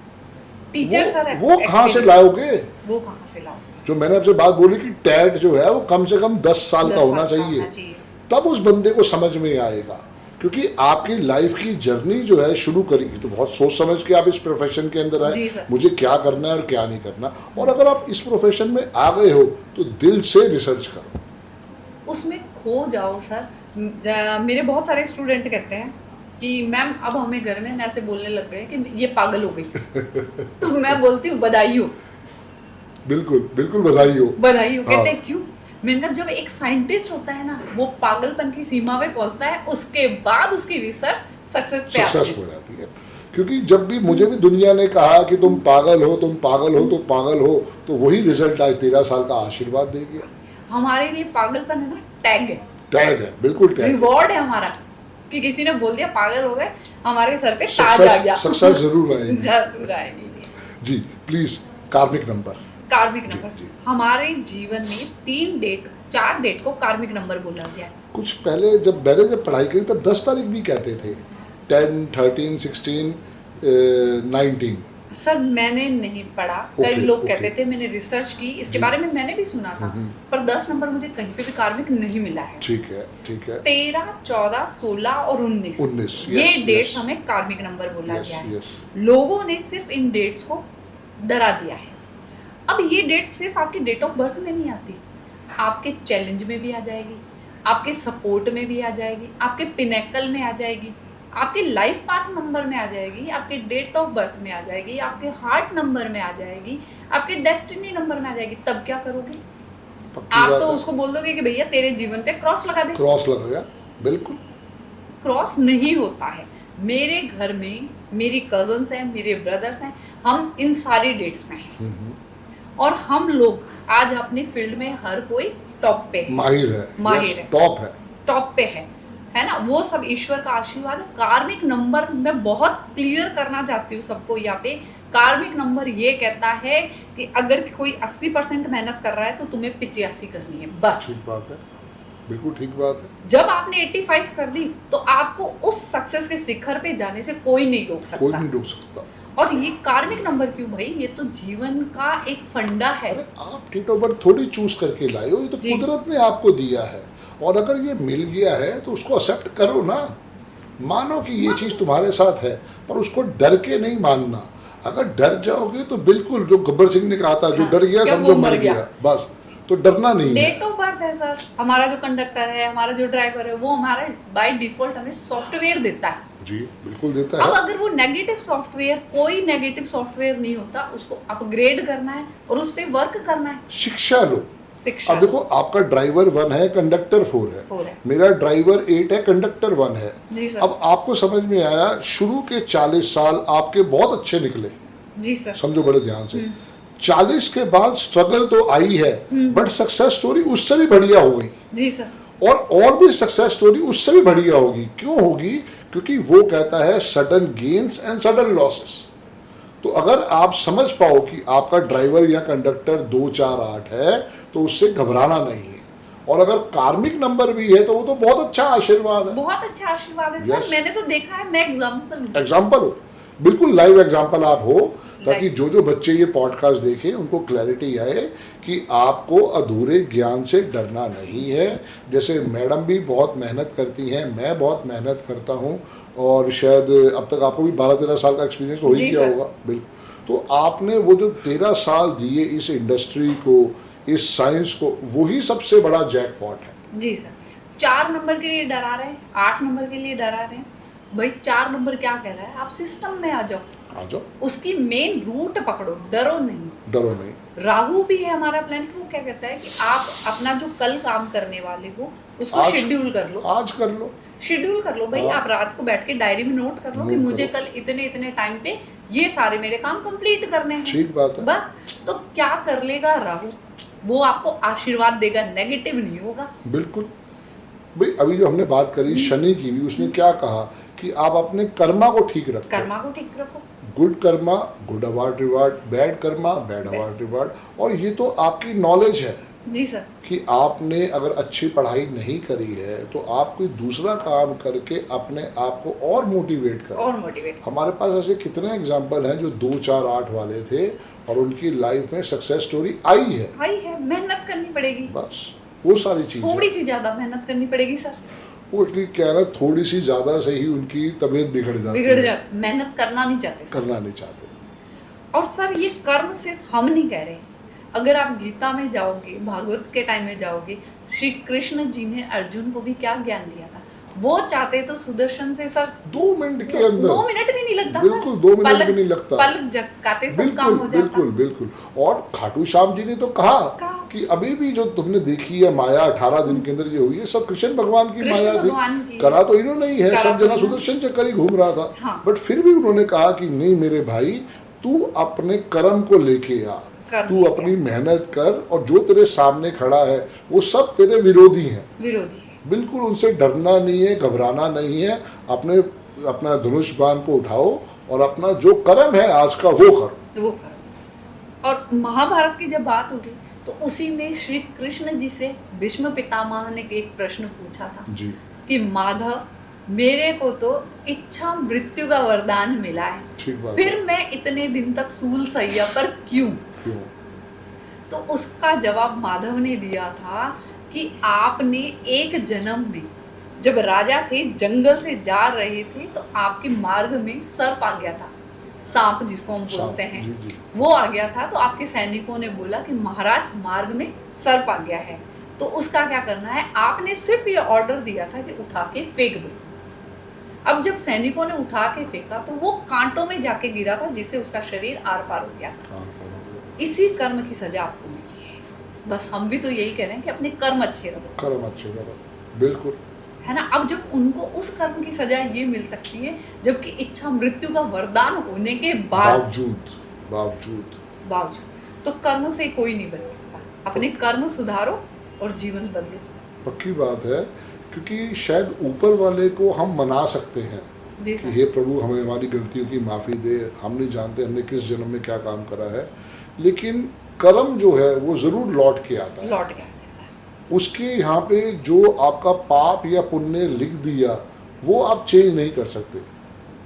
टीचर सर वो कहाँ से लाओगे? वो कहाँ से लाओगे? जो मैंने आपसे बात बोली कि टैट जो है वो कम से कम 10 साल का होना चाहिए, तब उस बंदे को समझ में आएगा। क्योंकि आपकी लाइफ की जर्नी जो है शुरू करी तो बहुत सोच समझ के आप इस प्रोफेशन के अंदर आए, मुझे क्या करना है और क्या नहीं करना। और अगर आप इस प्रोफेशन में आ गए हो तो दिल से रिसर्च करो, उसमें खो जाओ। सर मेरे बहुत सारे स्टूडेंट कहते हैं कि मैम अब हमें घर में ऐसे बोलने लग गए कि ये पागल हो गई। तो मैं बोलती हूँ बधाई हो। बिल्कुल बिल्कुल बधाई हो। बधाई हो। कहते हैं क्यों? मतलब जब एक साइंटिस्ट होता है ना, वो पागलपन की सीमा पे पहुंचता है, उसके बाद उसकी रिसर्च सक्सेस हो जाती है। क्योंकि जब भी मुझे भी दुनिया ने कहा कि तुम पागल हो, तुम पागल हो, तुम पागल हो, तो वही रिजल्ट आज 13 साल का आशीर्वाद दे गया। हमारे लिए पागलपन है ना, टैग है। बिल्कुल टैग, रिवॉर्ड है हमारा। कि किसी ने बोल दिया पागल हो गए, हमारे सर पे ताज आ गया। सक्सेस जरूर आएगी। जरूर आएगी जी प्लीज, कार्मिक नंबर। कार्मिक जी, नंबर जी। हमारे जीवन में 4 डेट को कार्मिक नंबर बोला गया है। कुछ पहले जब पढ़ाई करी तब 10 तारीख भी कहते थे, 10, 13, 16, 19। सर मैंने नहीं पढ़ा, कई ओके, लोग ओके। कहते थे, मैंने रिसर्च की इसके जी। बारे में, मैंने भी सुना था, पर 10 नंबर मुझे कहीं पे भी कार्मिक नहीं मिला है। ठीक है, ठीक है। 13, 14, 16 और 19 19, ये yes, डेट्स yes. हमें कार्मिक नंबर बोला यस गया है। यस। लोगों ने सिर्फ इन डेट्स को डरा दिया है। अब ये डेट सिर्फ आपकी डेट ऑफ बर्थ में नहीं आती, आपके चैलेंज में भी आ जाएगी, आपके सपोर्ट में भी आ जाएगी, आपके पिनेकल में आ जाएगी, आपके लाइफ पाथ नंबर में आ जाएगी, आपके डेट ऑफ बर्थ में आ जाएगी, आपके हार्ट नंबर में आ जाएगी, आपके डेस्टिनी नंबर में आ जाएगी। तब क्या करोगे? आप तो उसको बोल दोगे कि भैया तेरे जीवन पे क्रॉस लगा दे। क्रॉस लग गया, बिल्कुल। क्रॉस नहीं होता है। मेरे घर में मेरी कजन्स हैं, मेरे ब्रदर्स हैं, हम इन सारी डेट्स में हैं और हम लोग आज अपनी फील्ड में हर कोई टॉप पे है, माहिर है, माहिर है, टॉप पे है ना। वो सब ईश्वर का आशीर्वाद है। कार्मिक नंबर मैं बहुत क्लियर करना चाहती हूँ सबको यहाँ पे। कार्मिक नंबर ये कहता है कि अगर कोई 80% मेहनत कर रहा है तो तुम्हें 85 करनी है, बस। ठीक बात है, बिल्कुल ठीक बात है। जब आपने 85 कर दी तो आपको उस सक्सेस के शिखर पे जाने से कोई नहीं रोक सकता। कोई नहीं रोक सकता। और ये कार्मिक नंबर क्यों भाई? ये तो जीवन का एक फंडा है। अरे आप डेट ऑफ बर्थ थोड़ी चूज करके लाए हो, ये तो जी। कुदरत ने आपको दिया है। और अगर ये मिल गया है तो उसको एक्सेप्ट करो ना। मानो कि ये चीज तुम्हारे साथ है, पर उसको डर के नहीं मानना। अगर डर जाओगे तो बिल्कुल, जो गब्बर सिंह ने कहा था, जो डर गया क्या समझो वो मर गया, बस। तो डरना नहीं है। डेट ऑफ बर्थ है सर, हमारा जो कंडक्टर है, हमारा जो ड्राइवर है, वो हमारा बाय डिफॉल्ट हमें सॉफ्टवेयर देता है। जी बिल्कुल देता अब है। अगर वो नेगेटिव सॉफ्टवेयर, कोई नेगेटिव सॉफ्टवेयर नहीं होता, उसको अपग्रेड करना है और उस पर वर्क करना है। शिक्षा लो। शिक्षा। अब देखो, आपका ड्राइवर 1 है, कंडक्टर 4 4 है, है। मेरा ड्राइवर 8 है, कंडक्टर 1 है। जी सर। अब आपको समझ में आया, शुरू के 40 साल आपके बहुत अच्छे निकले, जी सर। समझो बड़े ध्यान से। 40 के बाद स्ट्रगल तो आई है, बट सक्सेस स्टोरी उससे भी बढ़िया हो गई। जी सर। और भी सक्सेस स्टोरी उससे भी बढ़िया होगी। क्यों होगी? क्योंकि वो कहता है sudden gains and sudden losses. तो अगर आप समझ पाओ कि आपका ड्राइवर या कंडक्टर 2, 4, 8 है, तो उससे घबराना नहीं है। और अगर कार्मिक नंबर भी है तो वो तो बहुत अच्छा आशीर्वाद है। बहुत अच्छा आशीर्वाद है Yes. सर। मैंने तो देखा है, मैं एग्जाम्पल एग्जाम्पल हो, बिल्कुल लाइव एग्जाम्पल आप हो, ताकि जो बच्चे ये पॉडकास्ट देखें उनको क्लैरिटी आए कि आपको अधूरे ज्ञान से डरना नहीं है। जैसे मैडम भी बहुत मेहनत करती हैं, मैं बहुत मेहनत करता हूँ, और शायद अब तक आपको भी 12-13 साल का एक्सपीरियंस हो ही गया होगा। बिल्कुल। तो आपने वो जो 13 साल दिए इस इंडस्ट्री को, इस साइंस को, वही सबसे बड़ा जैकपॉट है। जी सर। 4 नंबर के लिए डरा रहे हैं, 8 नंबर के लिए डरा रहे हैं। भाई 4 नंबर क्या कह रहा है? आप सिस्टम में आ जाओ, उसकी मेन रूट पकड़ो, डरो नहीं। राहु भी है हमारा प्लैनेट, वो क्या कहता है कि आप अपना जो कल काम करने वाले हो उसको शेड्यूल कर लो, आज कर लो, शेड्यूल कर लो भाई। आप रात को बैठ के डायरी में नोट कर लो कि मुझे कल इतने टाइम पे ये सारे मेरे काम कंप्लीट करने हैं। ठीक बात है। बस। तो क्या कर लेगा राहु? वो आपको आशीर्वाद देगा, नेगेटिव नहीं होगा। बिल्कुल भाई। अभी जो हमने बात करी शनि की भी, उसने क्या कहा कि आप अपने कर्मा को ठीक रखो, कर्मा को ठीक रखो। Good Karma good award reward, bad Karma bad award reward. और ये तो आपकी नॉलेज है जी सर, कि आपने अगर अच्छी पढ़ाई नहीं करी है तो आप कोई दूसरा काम करके अपने आप को और मोटिवेट करो। और मोटिवेट। हमारे पास ऐसे कितने एग्जाम्पल हैं जो 2, 4, 8 वाले थे और उनकी लाइफ में सक्सेस स्टोरी आई है। मेहनत करनी पड़ेगी, बस वो सारी चीजें, थोड़ी सी ज्यादा मेहनत करनी पड़ेगी सर। वो एक्चुअली क्या है, थोड़ी सी ज्यादा से ही उनकी तबीयत बिगड़ जाती है। मेहनत करना नहीं चाहते सर। करना नहीं चाहते। और सर ये कर्म सिर्फ हम नहीं कह रहे। अगर आप गीता में जाओगे, भागवत के टाइम में जाओगे, श्री कृष्ण जी ने अर्जुन को भी क्या ज्ञान दिया था? वो चाहते तो सुदर्शन से सर 2 मिनट के अंदर, 2 मिनट भी नहीं लगता बिल्कुल सर। 2 मिनट भी नहीं लगता, पलक झपकाते सब काम हो जाता। बिल्कुल। और खाटू श्याम जी ने तो कहा कि अभी भी जो तुमने देखी है माया 18 दिन के अंदर ये हुई है, सब कृष्ण भगवान की माया थी। करा तो इन्होंने ही है, सब जगह सुदर्शन चक्कर ही घूम रहा था। हाँ। बट फिर भी उन्होंने कहा कि नहीं मेरे भाई, तू अपने कर्म को लेके आ, तू अपनी मेहनत कर, और जो तेरे सामने खड़ा है वो सब तेरे विरोधी हैं। बिल्कुल उनसे डरना नहीं है, घबराना नहीं है। अपना धनुष बाण को उठाओ और अपना जो कर्म है आज का वो करो। वो करो। और महाभारत की जब बात उठी तो उसी में श्री कृष्ण जी से भीष्म पितामह ने एक प्रश्न पूछा था जी। कि माधव, मेरे को तो इच्छा मृत्यु का वरदान मिला है, ठीक बात फिर है। मैं इतने दिन तक सूल सैया पर क्यों? तो उसका जवाब माधव ने दिया था कि आपने एक जन्म में जब राजा थे, जंगल से जा रहे थे, तो आपके मार्ग में सर्प आ गया था, सांप जिसको हम बोलते हैं, जी, जी। वो आ गया था। तो आपके सैनिकों ने बोला कि महाराज मार्ग में सर्प आ गया है, तो उसका क्या करना है? आपने सिर्फ ये ऑर्डर दिया था कि उठा के फेंक दो। अब जब सैनिकों ने उठा के फेंका तो वो कांटों में जाके गिरा था, जिससे उसका शरीर आर पार हो गया था। इसी कर्म की सजा आपको मिली है। बस हम भी तो यही कह रहे हैं कि अपने कर्म अच्छे रखो, कर्म अच्छे करो, बिल्कुल, है ना। अब जब उनको उस कर्म की सजा ये मिल सकती है, जबकि इच्छा मृत्यु का वरदान होने के बावजूद तो कर्म से कोई नहीं बच सकता। अपने कर्म सुधारो और जीवन बदलो। पक्की बात है, क्योंकि शायद ऊपर वाले को हम मना सकते हैं जी कि हे प्रभु हमें हमारी गलतियों की माफ़ी दे, हम नहीं जानते हमने किस जन्म में क्या काम करा है, लेकिन कर्म जो है वो ज़रूर लौट के आता है। लौट के आते हैं सर। उसके यहाँ पे जो आपका पाप या पुण्य लिख दिया वो आप चेंज नहीं कर सकते।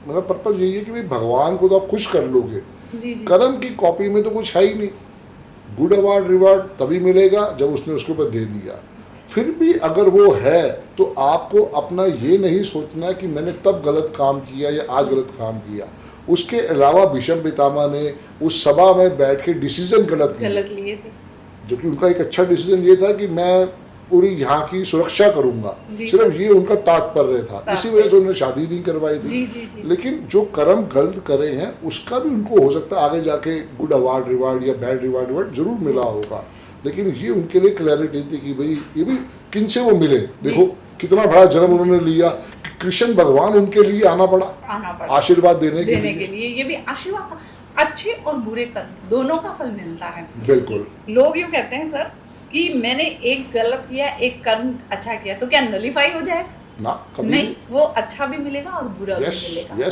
मेरा पर्पज़ यही है कि भाई भगवान को तो आप खुश कर लोगे, जी जी। कर्म की कॉपी में तो कुछ है ही नहीं। गुड अवार्ड रिवार्ड तभी मिलेगा जब उसने उसके ऊपर दे दिया। फिर भी अगर वो है तो आपको अपना ये नहीं सोचना कि मैंने तब गलत काम किया या आज गलत काम किया। उसके अलावा भीष्म पितामह ने उस सभा में बैठ के डिसीजन गलत लिए थे, जो कि उनका एक अच्छा डिसीजन ये था कि मैं पूरी यहाँ की सुरक्षा करूंगा, सिर्फ ये उनका तात्पर्य था। इसी वजह से उन्होंने शादी नहीं करवाई थी। जी जी जी। लेकिन जो कर्म गलत करे हैं उसका भी उनको हो सकता है आगे जाके गुड अवार्ड रिवार्ड या बैड रिवार्ड जरूर मिला होगा, लेकिन ये उनके लिए क्लैरिटी थी कि भाई ये भी किन से वो मिले। देखो कितना बड़ा जन्म उन्होंने लिया, कृष्ण भगवान उनके लिए आना पड़ा आशीर्वाद देने के लिए। ये भी आशीर्वाद था। अच्छे और बुरे कर्म दोनों का फल मिलता है। बिल्कुल। लोग यूँ कहते हैं सर कि मैंने एक गलत किया, एक कर्म अच्छा किया, तो क्या नलीफाई हो जाएगा? ना, कभी नहीं, वो अच्छा भी मिलेगा और बुरा भी मिलेगा।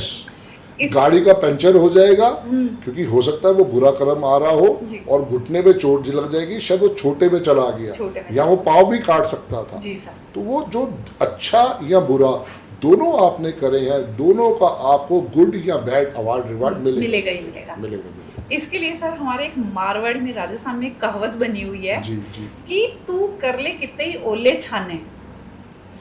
गाड़ी का पंचर हो जाएगा क्योंकि हो सकता है वो बुरा कर्म आ रहा हो और घुटने पे चोट लग जाएगी, शायद वो छोटे में चला गया या वो पाँव भी काट सकता था। जी सर। तो वो जो अच्छा या बुरा दोनों आपने करे हैं, दोनों का आपको गुड या बैड अवार्ड रिवार्ड मिलेगा ही मिलेगा। इसके लिए सर हमारे एक मारवाड़ी में, राजस्थान में कहावत बनी हुई है जी जी कि तू कर ले कितने ही ओले छाने,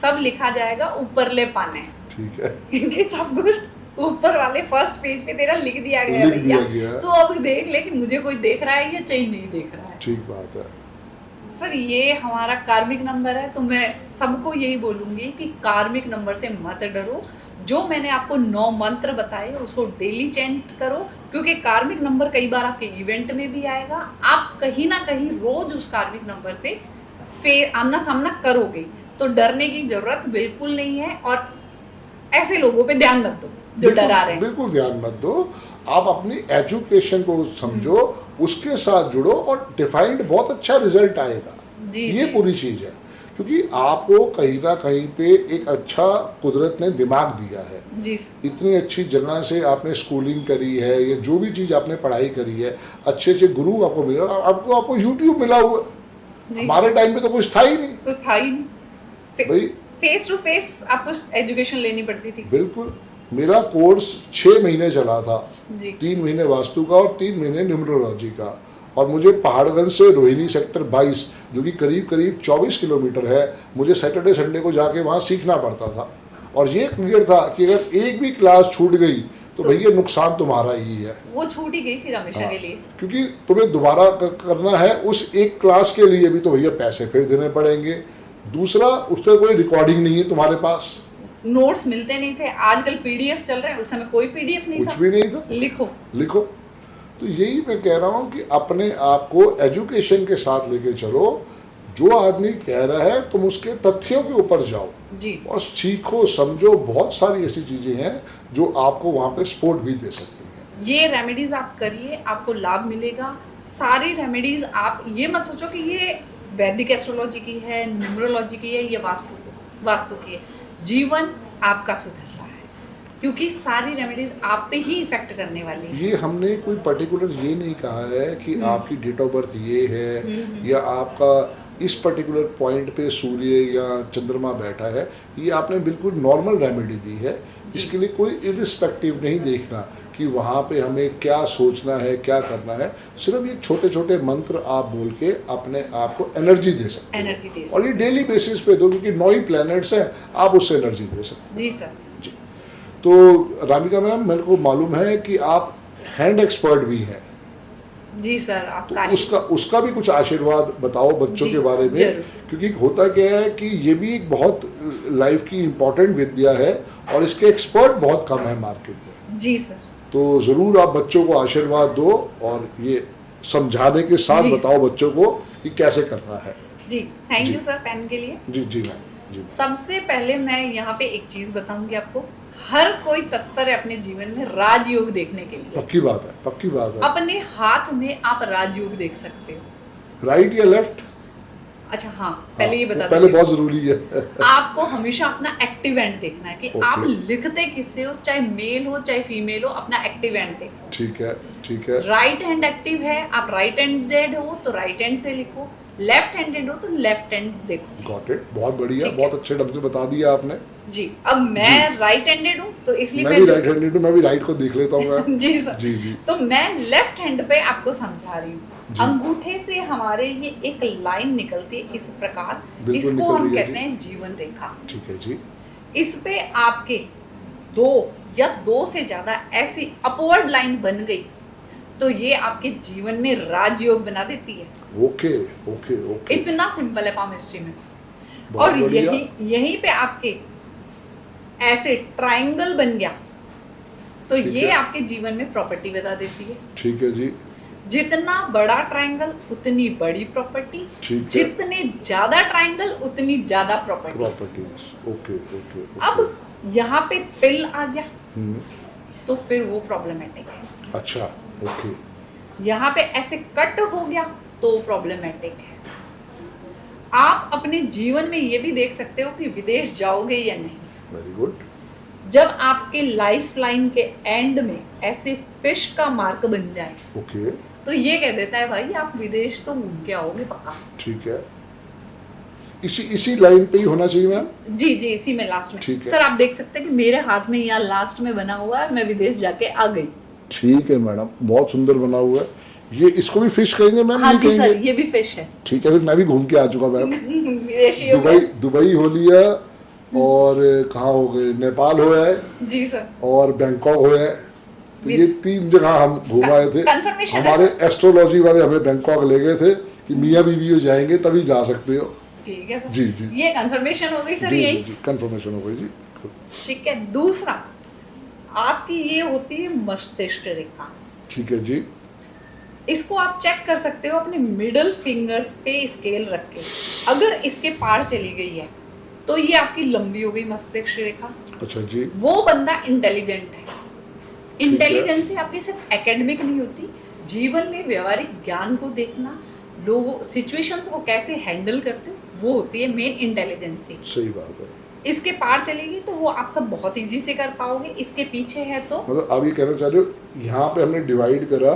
सब लिखा जाएगा ऊपर ले पाने। ठीक है, क्योंकि सब कुछ ऊपर वाले फर्स्ट पेज पे तेरा लिख दिया गया भैया, तो अब देख ले कि मुझे कोई देख रहा है या चाहिए नहीं देख रहा है। ठीक बात है सर। ये हमारा कार्मिक नंबर है, तो मैं सबको यही बोलूंगी कि कार्मिक नंबर से मत डरो। जो मैंने आपको 9 मंत्र बताए उसको डेली चैंट करो, क्योंकि कार्मिक नंबर कई बार आपके इवेंट में भी आएगा। आप कहीं ना कहीं रोज उस कार्मिक नंबर से फिर आमना सामना करोगे, तो डरने की जरूरत बिल्कुल नहीं है। और ऐसे लोगों पे ध्यान मत दो जो डरा रहे हैं, बिल्कुल ध्यान मत दो। आप अपनी एजुकेशन को समझो, उसके साथ जुड़ो और डिफाइंड बहुत अच्छा रिजल्ट आएगा। ये पूरी चीज है, क्योंकि आपको कहीं ना कहीं पे एक अच्छा कुदरत ने दिमाग दिया है। जी। इतनी अच्छी जगह से आपने स्कूलिंग करी है, ये जो भी चीज आपने पढ़ाई करी है, अच्छे अच्छे गुरु आपको मिले, आपको यूट्यूब मिला हुआ। हमारे टाइम पे तो कुछ था ही नहीं भाई, फेस टू फेस आपको एजुकेशन लेनी पड़ती थी। बिल्कुल। मेरा कोर्स 6 महीने चला था, 3 महीने वास्तु का और 3 महीने न्यूमरोलॉजी का, और मुझे पहाड़गंज से रोहिणी सेक्टर 22 जो कि करीब करीब 24 किलोमीटर है, मुझे सैटरडे संडे को जाके वहाँ सीखना पड़ता था। और ये क्लियर था कि अगर एक भी क्लास छूट गई तो भैया नुकसान तुम्हारा ही है, वो छूट ही गई फिर हमेशा के लिए। क्योंकि तुम्हें दोबारा करना है उस एक क्लास के लिए भी, तो भैया पैसे फिर देने पड़ेंगे। दूसरा, उससे कोई रिकॉर्डिंग नहीं है तुम्हारे पास, नोट्स मिलते नहीं थे। आजकल पीडीएफ चल रहे हैं, उस समय कोई पीडीएफ नहीं था, कुछ भी नहीं था। लिखो। तो यही मैं कह रहा हूँ कि अपने आप को एजुकेशन के साथ लेके चलो। जो आदमी कह रहा है तुम उसके तथ्यों के ऊपर जाओ जी, और सीखो समझो। बहुत सारी ऐसी चीजें हैं जो आपको वहाँ पे सपोर्ट भी दे सकती हैं। ये रेमेडीज आप करिए, आपको लाभ मिलेगा। सारी रेमेडीज आप ये मत सोचो कि ये वैदिक एस्ट्रोलॉजी की है, न्यूमरोलॉजी की है, ये वास्तु। वास्तु की है, जीवन आपका सुधर रहा है, क्योंकि सारी रेमेडीज आप पे ही इफेक्ट करने वाली है। ये हमने कोई पर्टिकुलर ये नहीं कहा है कि आपकी डेट ऑफ बर्थ ये है या आपका इस पर्टिकुलर पॉइंट पे सूर्य या चंद्रमा बैठा है, ये आपने बिल्कुल नॉर्मल रेमेडी दी है। इसके लिए कोई इरिस्पेक्टिव नहीं देखना कि वहाँ पे हमें क्या सोचना है, क्या करना है। सिर्फ ये छोटे छोटे मंत्र आप बोल के अपने आप को एनर्जी दे सकते हैं, एनर्जी दे और ये डेली बेसिस पे दो, क्योंकि 9 ही प्लैनेट्स हैं, आप उससे एनर्जी दे सकते जी सर। हैं। जी, तो रामिका मैम, मेरे को मालूम है कि आप हैंड एक्सपर्ट भी हैं, जी सर। तो आपका उसका भी कुछ आशीर्वाद बताओ बच्चों जी, के बारे में, जरूर। क्योंकि होता क्या है कि ये भी एक बहुत लाइफ की इम्पोर्टेंट विद्या है और इसके एक्सपर्ट बहुत कम है मार्केट में। जी सर। तो ज़रूर आप बच्चों को आशीर्वाद दो और ये समझाने के साथ जी, बताओ बच्चों को कि कैसे करना है। जी, थैंक जी। यू सर पेन के लिए। जी जी मैम, जी सबसे पहले मैं यहाँ पे एक चीज बताऊंगी आपको, हर कोई तत्पर है अपने जीवन में राजयोग देखने के लिए। पक्की बात है, पक्की बात है। अपने हाथ में आप राजयोग देख सकते हो। राइट या लेफ्ट? अच्छा हाँ, पहले ये बता पहले दूं, बहुत ज़रूरी है। आपको हमेशा अपना एक्टिव एंड देखना है कि ओके। आप लिखते किससे हो, चाहे मेल हो चाहे फीमेल हो, अपना एक्टिव एंड देखो। ठीक है, ठीक है। राइट हैंड एक्टिव है, आप राइट हैंडेड हो तो राइट हैंड से लिखो, लेफ्ट हैंडेड हो तो लेफ्ट हैंड देखो। गॉट इट, बहुत बढ़िया, ठीक है। बहुत अच्छे ढंग से बता दिया आपने। जी, अब मैं राइट हैंडेड हूँ तो इसलिए मैं भी राइट हैंडेड हूँ, मैं भी राइट को देख लेता हूँ मैम। जी सर। जी जी तो मैं लेफ्ट हैंड पे आपको समझा रही हूँ। जी। अंगूठे से हमारे ये एक लाइन निकलती है इस प्रकार, बिल्कुल इसको निकल हम रही है कहते जी। हैं जीवन रेखा। ठीक है जी। इस पे आपके 2 या 2 से ज्यादा ऐसी अपवर्ड लाइन बन गई तो ये आपके जीवन में राजयोग बना देती है। ओके ओके ओके, इतना सिंपल है पामिस्ट्री में। बहुत और बढ़िया। यहीं पे आपके ऐसे ट्रायंगल बन गया तो ठीक ये है। आपके जीवन में प्रॉपर्टी बता देती है। ठीक है जी, जितना बड़ा ट्रायंगल उतनी बड़ी प्रॉपर्टी, ठीक है। जितने ज्यादा ट्रायंगल उतनी ज्यादा प्रॉपर्टी। प्रॉपर्टीज, ओके ओके अब यहाँ पे तिल आ गया हम्म, तो फिर वो प्रॉब्लमेटिक है। अच्छा ओके, यहाँ पे ऐसे कट हो गया तो प्रॉब्लमेटिक है। आप अपने जीवन में ये भी देख सकते हो कि विदेश जाओगे या नहीं। Very good. जब आपके लाइफ लाइन के एंड में ऐसे फिश का मार्क बन जाए ओके, तो ये कह देता है भाई आप विदेश तो घूम के आओगे पक्का। ठीक है। इसी लाइन पे ही होना चाहिए मैम। जी जी, इसी में लास्ट में। ठीक है। सर आप देख सकते हैं कि मेरे हाथ में यहाँ लास्ट में बना हुआ है, मैं विदेश जाके आ गई। ठीक है मैडम, बहुत सुंदर बना हुआ है। ये इसको भी फिश कहेंगे मैम? हाँ नहीं जी सर, कहेंगे? ये भी फिश है। ठीक है, फिर मैं भी घूम के आ चुका मैम। विदेशी हो दुबई, गए। दुबई हो लिया और कहाँ हो गए, नेपाल हो है जी सर। और बैंकॉक हो है। तो ये 3 जगह हम घुमाए थे। Confirmation है हमारे सर? एस्ट्रोलॉजी वाले हमें बैंकॉक ले गए थे कि मियाँ बीवी हो जाएंगे तभी जा सकते हो। ठीक है सर। जी जी ये कंफर्मेशन हो गई सर जी जी यही। जी, कंफर्मेशन हो गई जी। ठीक है। दूसरा आपकी ये होती है मस्तिष्क रेखा। ठीक है जी, इसको आप चेक कर सकते हो अपने मिडल फिंगर्स पे स्केल रख के। अगर इसके पार चली गई है तो ये आपकी लंबी हो गई मस्तिष्क रेखा। अच्छा जी, वो बंदा इंटेलिजेंट है। है। इंटेलिजेंसी आपकी सिर्फ एकेडमिक नहीं होती, जीवन में व्यवहारिक ज्ञान को देखना, लोगों सिचुएशंस को कैसे हैंडल करते हो, वो होती है मेन इंटेलिजेंसी। सही बात है। इसके पार चलेगी तो वो आप सब बहुत इजी से कर पाओगे। इसके पीछे है तो मतलब आप ये कहना चाह रहे हो यहाँ पे हमने डिवाइड करा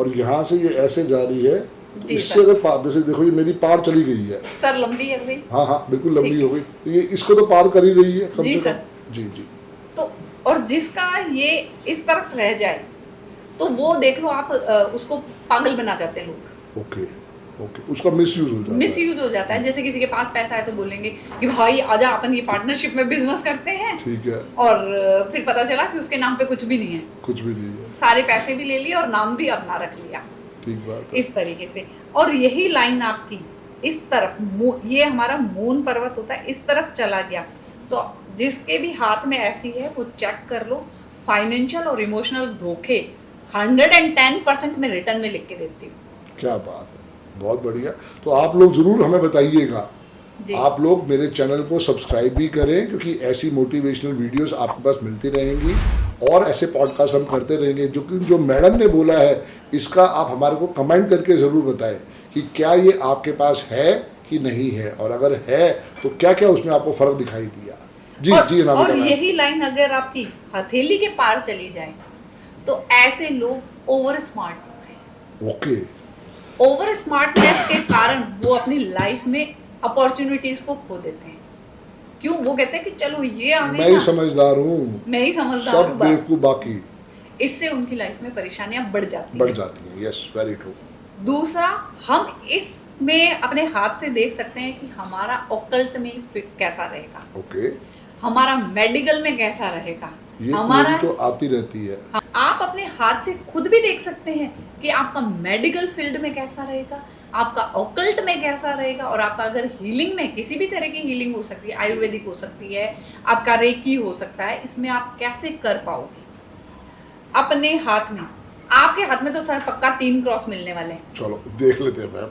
और यहाँ से ये ऐसे जा रही है, तो जी इससे सर। अगर पार, जैसे देखो ये मेरी पार चली गई है। सर लंबी है भाई। हाँ हाँ बिल्कुल लंबी ठीक। हो गई, तो ये इसको तो पार कर ही रही है कम जी से सर। कम। जी जी, तो और जिसका ये इस तरफ रह जाए तो वो देख लो आप उसको पागल बना जाते हैं लोग। ओके ओके, उसका मिसयूज हो जाता है। मिसयूज हो जाता है। जैसे किसी के पास पैसा है तो बोलेंगे कि भाई आजा अपन ये पार्टनरशिप में बिजनेस करते हैं, ठीक है, और फिर पता चला कि उसके नाम पे कुछ भी नहीं है, कुछ भी नहीं है। सारे पैसे भी ले लिए और नाम भी अपना रख लिया। ठीक बात है। इस तरीके से। और यही लाइन आपकी इस तरफ ये हमारा मून पर्वत होता है, इस तरफ चला गया तो जिसके भी हाथ में ऐसी है वो चेक कर लो। फाइनेंशियल और इमोशनल धोखे 110% में रिटर्न में लिख के देती हूँ। क्या बात है, बहुत बढ़िया। तो आप लोग जरूर हमें बताइएगा। जी। आप लोग मेरे चैनल को सब्सक्राइब भी करें, क्योंकि ऐसी मोटिवेशनल वीडियोस आपके पास मिलती रहेंगी और ऐसे पॉडकास्ट हम करते रहेंगे। जो मैडम ने बोला है इसका आप हमारे को कमेंट करके ज़रूर बताएं कि क्या ये आपके पास है कि नहीं है, और अगर है तो क्या क्या उसमें आपको फर्क दिखाई दिया? जी जी और अनामिका मैम। यही लाइन अगर आपकी हथेली के पार चली जाए तो ऐसे लोग ओवर स्मार्ट होते हैं। ओके, ओवर स्मार्टनेस के कारण वो अपनी लाइफ में अपॉर्चुनिटीज को खो देते हैं। क्यों? वो कहते हैं कि चलो ये आ मैं गई ही ना, समझदार हूँ, मैं ही समझदार सब हूँ, बस बेवकूफ बाकी। इससे उनकी लाइफ में परेशानियां बढ़ जाती बढ़ हैं। जाती हैं। Yes, very true. दूसरा, हम इसमें अपने हाथ से देख सकते हैं कि हमारा ऑकल्ट में फिट कैसा रहेगा, ओके, हमारा मेडिकल में कैसा रहेगा, ये हमारा तो आती रहती है। आप अपने हाथ से खुद भी देख सकते हैं कि आपका मेडिकल फील्ड में कैसा रहेगा, आपका ऑकल्ट में कैसा रहेगा, और आपका अगर हीलिंग में किसी भी तरह की हीलिंग हो सकती है, आयुर्वेदिक हो सकती है, आपका रेकी हो सकता है, इसमें आप कैसे कर पाओगे अपने हाथ में। आपके हाथ में तो सर पक्का 3 क्रॉस मिलने वाले हैं। चलो देख लेते हैं मैम।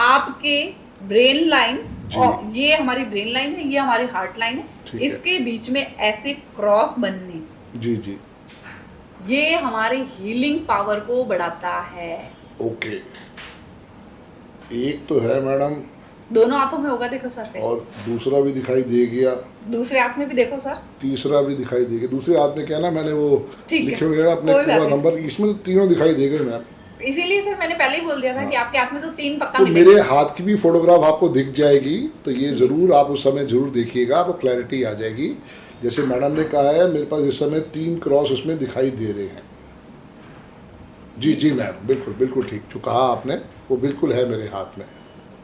आपके ब्रेन लाइन, जी। और ये हमारी ब्रेन लाइन है, ये हमारी हार्ट लाइन ठीक है, है। इसके बीच में ऐसे क्रॉस बनने, जी जी, ये हमारी हीलिंग पावर को बढ़ाता है। ओके। एक तो है मैडम, दोनों हाथों में होगा, देखो सर, और दूसरा भी दिखाई दे गया, दूसरे हाथ में भी देखो सर। तीसरा भी दिखाई दे गया। दूसरे हाथ में क्या ना, मैंने वो ठीक है, लिखे हुए हैं अपने कोई बात पूरा नहीं। नंबर, इसमें तो तीनों दिखाई दे गए मैम। इसीलिए सर मैंने पहले ही बोल दिया था कि आपके हाथ में तो 3 पक्का तो मिलेगा। मेरे हाथ की भी फोटोग्राफ आपको दिख जाएगी, तो ये जरूर आप उस समय जरूर देखिएगा, आपको क्लैरिटी आ जाएगी। जैसे मैडम ने कहा है, मेरे पास इस समय 3 क्रॉस उसमें दिखाई दे रहे हैं। जी जी मैम, बिल्कुल बिल्कुल ठीक, जो कहा आपने वो बिल्कुल है मेरे हाथ में।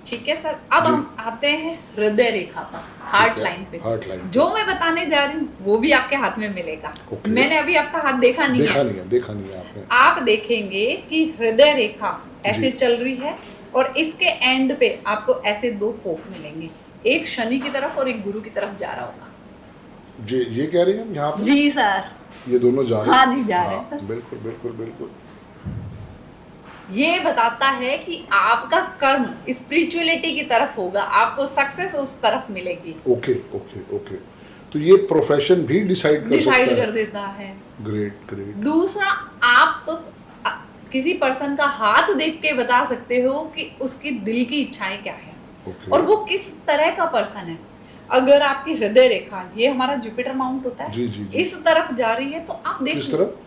ठीक है सर, अब जी। हम आते हैं हृदय रेखा पर, हार्ट लाइन पे। हार्ट लाइन, जो मैं बताने जा रही हूँ वो भी आपके हाथ में मिलेगा। ओके। मैंने अभी आपका हाथ देखा नहीं देखा है। नहीं है, देखा नहीं है आपने। आप देखेंगे कि हृदय रेखा ऐसे जी। चल रही है, और इसके एंड पे आपको ऐसे 2 फोक मिलेंगे, एक शनि की तरफ और एक गुरु की तरफ जा रहा होगा। जी, ये कह रही हैं यहाँ पे जी सर, ये दोनों जा रहे हैं? हाँ जी, जा रहे हैं सर। बिल्कुल बिल्कुल बिल्कुल। ये बताता है कि आपका कर्म स्पिरिचुअलिटी की तरफ होगा, आपको सक्सेस उस तरफ मिलेगी। ओके ओके ओके, तो ये प्रोफेशन भी डिसाइड कर सकता डिसाइड है? कर देता है। Great great. दूसरा, आप किसी पर्सन का हाथ देख के बता सकते हो कि उसकी दिल की इच्छाएं क्या है, ओके। और वो किस तरह का पर्सन है। अगर आपकी हृदय रेखा, ये हमारा जुपिटर माउंट होता है, जी जी जी। इस तरफ जा रही है, तो आप किस देखिए तरफ?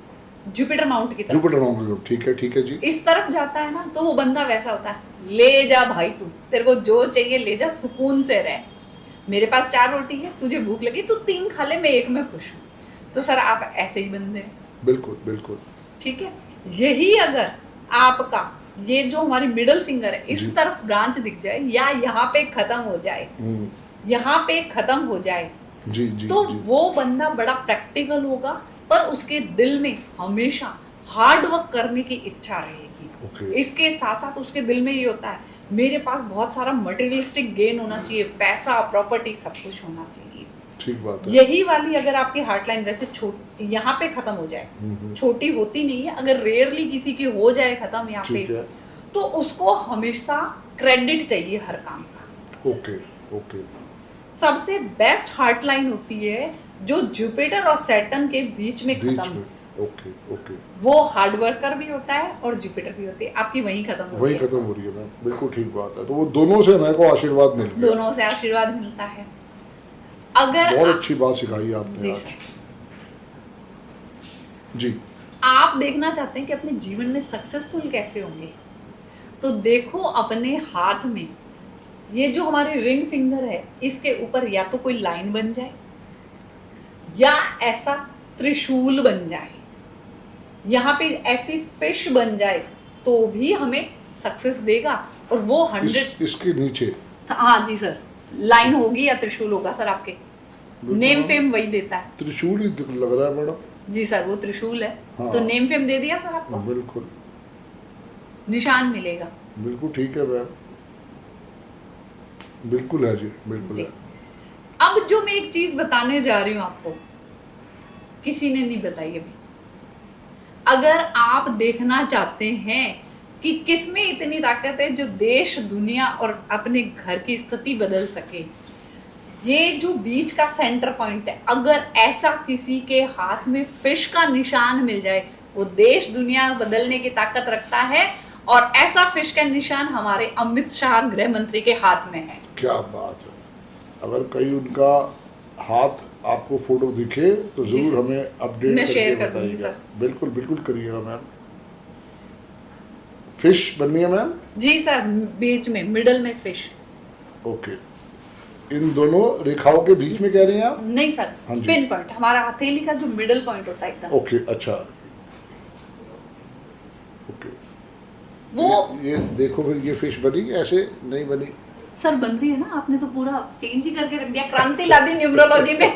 जुपिटर माउंट की तरफ जुपिटर माउंट, ठीक है जी। इस तरफ जाता है ना, तो वो बंदा वैसा होता है, ले जा भाई, तू तेरे को जो चाहिए ले जा, सुकून से रह। मेरे पास 4 रोटी है, तुझे भूख लगी तू 3 खा ले, मैं 1 में खुश हूँ। तो सर आप ऐसे ही बंदे हैं। बिल्कुल बिल्कुल। ठीक है, यही अगर आपका ये जो हमारी मिडल फिंगर है, जी। इस तरफ ब्रांच दिख जाए, या यहाँ पे खत्म हो जाए, यहाँ पे खत्म हो जाए, जी जी तो जी। वो बंदा बड़ा प्रैक्टिकल होगा, पर उसके दिल में हमेशा हार्ड वर्क करने की इच्छा रहेगी। ओके। इसके साथ साथ उसके दिल में ये होता है, मेरे पास बहुत सारा मटेरियलिस्टिक गेन होना चाहिए, पैसा, प्रॉपर्टी, सब कुछ होना चाहिए। ठीक बात है। यही वाली अगर आपकी हार्ट लाइन वैसे यहाँ पे खत्म हो जाए, छोटी होती नहीं है, अगर रेयरली किसी की हो जाए खत्म यहाँ ठीक पे, है। तो उसको हमेशा क्रेडिट चाहिए हर काम का। Okay okay. सबसे बेस्ट हार्ट लाइन होती है जो जुपिटर और सैटर्न के बीच में बीच खत्म, में। Okay okay. वो हार्ड वर्कर भी होता है और जुपिटर भी होती है, आपकी वहीं खत्म हो वही रही है। खत्म हो रही है मैम, बिल्कुल ठीक बात है। तो वो दोनों से मेरे को आशीर्वाद मिल गया। दोनों से आशीर्वाद मिलता है। अगर बहुत अच्छी बात सिखाई आपने जी आज। सर, जी। आप देखना चाहते हैं कि अपने जीवन में सक्सेसफुल कैसे होंगे, तो देखो अपने हाथ में ये जो हमारी रिंग फिंगर है, इसके ऊपर या तो कोई लाइन बन जाए, या ऐसा त्रिशूल बन जाए, यहाँ पे ऐसी फिश बन जाए, तो भी हमें सक्सेस देगा। और वो 100 इसके नीचे हाँ जी सर, लाइन होगी या त्रिशूल होगा सर, आपके नेम फेम वही देता है। त्रिशूल ही लग रहा है मैडम। जी सर, वो त्रिशूल है। हाँ। तो नेम फेम दे दिया सर आपको, बिल्कुल निशान मिलेगा। बिल्कुल ठीक है मैम, बिल्कुल है जी, बिल्कुल जी। है। अब जो मैं एक चीज बताने जा रही हूँ आपको, किसी ने नहीं बताई अभी। अगर आप देखना चाहते हैं कि किसमें इतनी ताकत है जो देश, दुनिया और अपने घर की स्थिति बदल सके, ये जो बीच का सेंटर पॉइंट है, अगर ऐसा किसी के हाथ में फिश का निशान मिल जाए, वो देश दुनिया बदलने की ताकत रखता है। और ऐसा फिश का निशान हमारे अमित शाह गृह मंत्री के हाथ में है। क्या बात है। अगर कहीं उनका हाथ आपको फोटो दिखे तो जी जरूर सर। हमें अपडेट मैं करके शेयर कर दूंगी बताइएगा। सर। बिल्कुल बिल्कुल करिएगा मैम। फिश बननी है मैम। जी सर, बीच में मिडल में फिश। ओके, इन दोनों रेखाओं के बीच में कह रहे हैं आप? नहीं सर, हाँ जी। पिन पॉइंट, हमारा हथेली का जो मिडल पॉइंट होता है एकदम ओके अच्छा, ओके। वो। ये देखो फिर ये फिश बनी ऐसे नहीं बनी? सर बन रही है ना, आपने तो पूरा चेंज ही करके रख दिया, क्रांति ला दी न्यूमरोलॉजी में।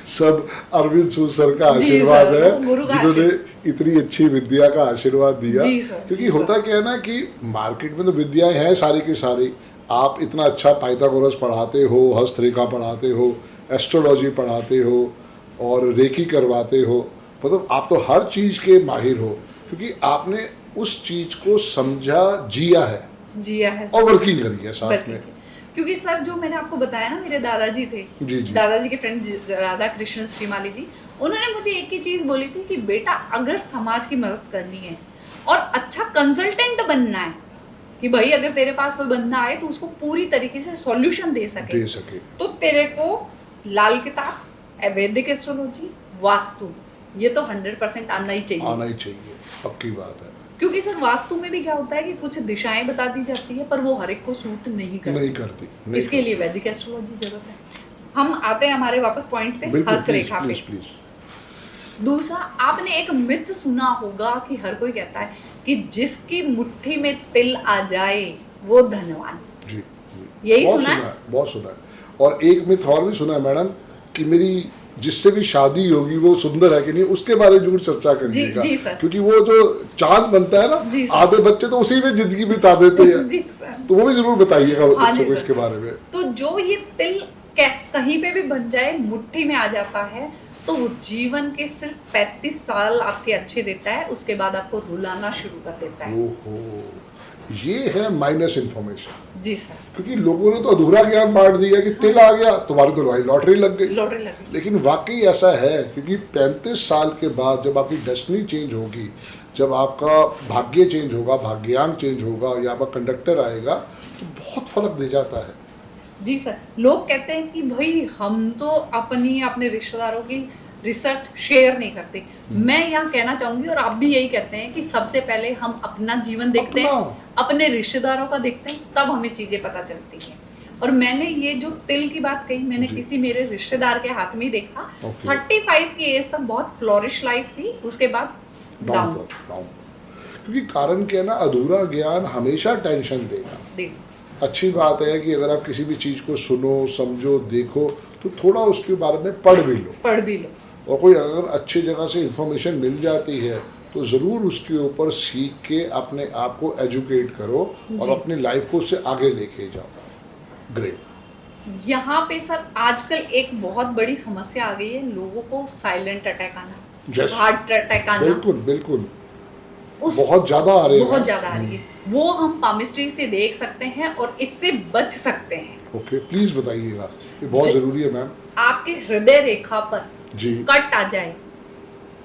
सब अरविंद सूद सर का जी आशीर्वाद सर, है, वो गुरु का जिन्होंने इतनी अच्छी विद्या का आशीर्वाद दिया। जी सर, क्योंकि जी सर। होता क्या है ना कि मार्केट में तो विद्याएं हैं सारी की सारी। आप इतना अच्छा पाइथागोरस पढ़ाते हो, हस्तरेखा पढ़ाते हो, एस्ट्रोलॉजी पढ़ाते हो और रेकी करवाते हो, मतलब आप तो हर चीज के माहिर हो, क्योंकि आपने उस चीज को समझा, जिया है जिया है और सर। वर्किंग करी है साथ बल्कि में। क्योंकि सर जो मैंने आपको बताया ना, मेरे दादाजी थे, जी जी। दादाजी के फ्रेंड राधा कृष्ण श्रीमाली जी, उन्होंने मुझे एक ही चीज बोली थी कि बेटा अगर समाज की मदद करनी है और अच्छा कंसल्टेंट बनना है, कि भाई अगर तेरे पास कोई बंदा आए तो उसको पूरी तरीके से सॉल्यूशन दे सके तो तेरे को लाल किताब, वैदिक एस्ट्रोलॉजी, वास्तु, ये तो 100% आना ही चाहिए। आना ही चाहिए, पक्की बात है। क्योंकि सर वास्तु में भी क्या होता है कि कुछ दिशाएं बता दी जाती है पर वो हर एक को सूट नहीं करती। इसके लिए वैदिक एस्ट्रोलॉजी जरूरत है। हम आते हैं हमारे वापस पॉइंट पे, हस्तरेखा पे। प्लीज। दूसरा, आपने एक मिथ सुना होगा कि हर कोई कहता है कि जिसकी मुट्ठी में तिल आ जाए वो धनवान। जी जी, यही बहुत सुना है? बहुत सुना है। और एक मिथ और भी सुना है मैडम कि मेरी जिससे भी शादी होगी वो सुंदर है कि नहीं, उसके बारे में जरूर चर्चा करिएगा। जी सर। क्योंकि वो जो चांद बनता है जी ना, सर। आधे बच्चे तो उसी में जिंदगी बिता देते हैं। जी सर। तो वो भी जरूर बताइएगा हाँ बच्चों जी को सर। इसके बारे में। तो जो ये तिल कहीं पे भी बन जाए, मुट्ठी में आ जाता है, तो वो जीवन के सिर्फ 35 साल आपके अच्छे देता है, उसके बाद आपको रुलाना शुरू कर देता है। ओहो, ये है माइनस इन्फॉर्मेशन। जी सर। क्योंकि लोगों ने तो अधूरा ज्ञान बांट दिया कि तिल आ गया तुम्हारी तो लॉटरी लग गई। लॉटरी लग गई। लेकिन वाकई ऐसा है, क्योंकि 35 साल के बाद जब आपकी डेस्टिनी चेंज होगी, जब आपका भाग्य चेंज होगा, भाग्यांक चेंज होगा या आपका कंडक्टर आएगा, तो बहुत फर्क दे जाता है। जी सर। लोग कहते हैं कि भाई हम तो अपने रिश्तेदारों की रिसर्च शेयर नहीं करते। मैं यहाँ कहना चाहूंगी और आप भी यही कहते हैं कि सबसे पहले हम अपना जीवन देखते हैं, अपने रिश्तेदारों का देखते हैं, तब हमें चीजें पता चलती हैं। और मैंने ये जो तिल की बात कही, मैंने किसी मेरे रिश्तेदार के हाथ में ही देखा। 35 की एज तक बहुत फ्लोरिश लाइफ थी, उसके बाद डाउन। क्योंकि कारण क्या है ना, अधूरा ज्ञान हमेशा टेंशन देगा। अच्छी बात है कि अगर आप किसी भी चीज को सुनो, समझो, देखो, तो थोड़ा उसके बारे में पढ़ भी लो। और कोई अगर अच्छी जगह से इंफॉर्मेशन मिल जाती है तो ज़रूर उसके ऊपर सीख के अपने आप को एजुकेट करो और अपनी लाइफ को उससे आगे लेके जाओ। ग्रेट। यहाँ पे सर आजकल एक बहुत बड़ी समस्या आ गई है, लोगों को साइलेंट अटैक आना, हार्ट अटैक आना। बिल्कुल बहुत ज्यादा आ रही है। बहुत ज्यादा आ रही है। वो हम पामिस्ट्री से देख सकते हैं और इससे बच सकते हैं। ओके, प्लीज बताइएगा, ये बहुत जरूरी है मैम। आपके हृदय रेखा पर जी कट आ जाए,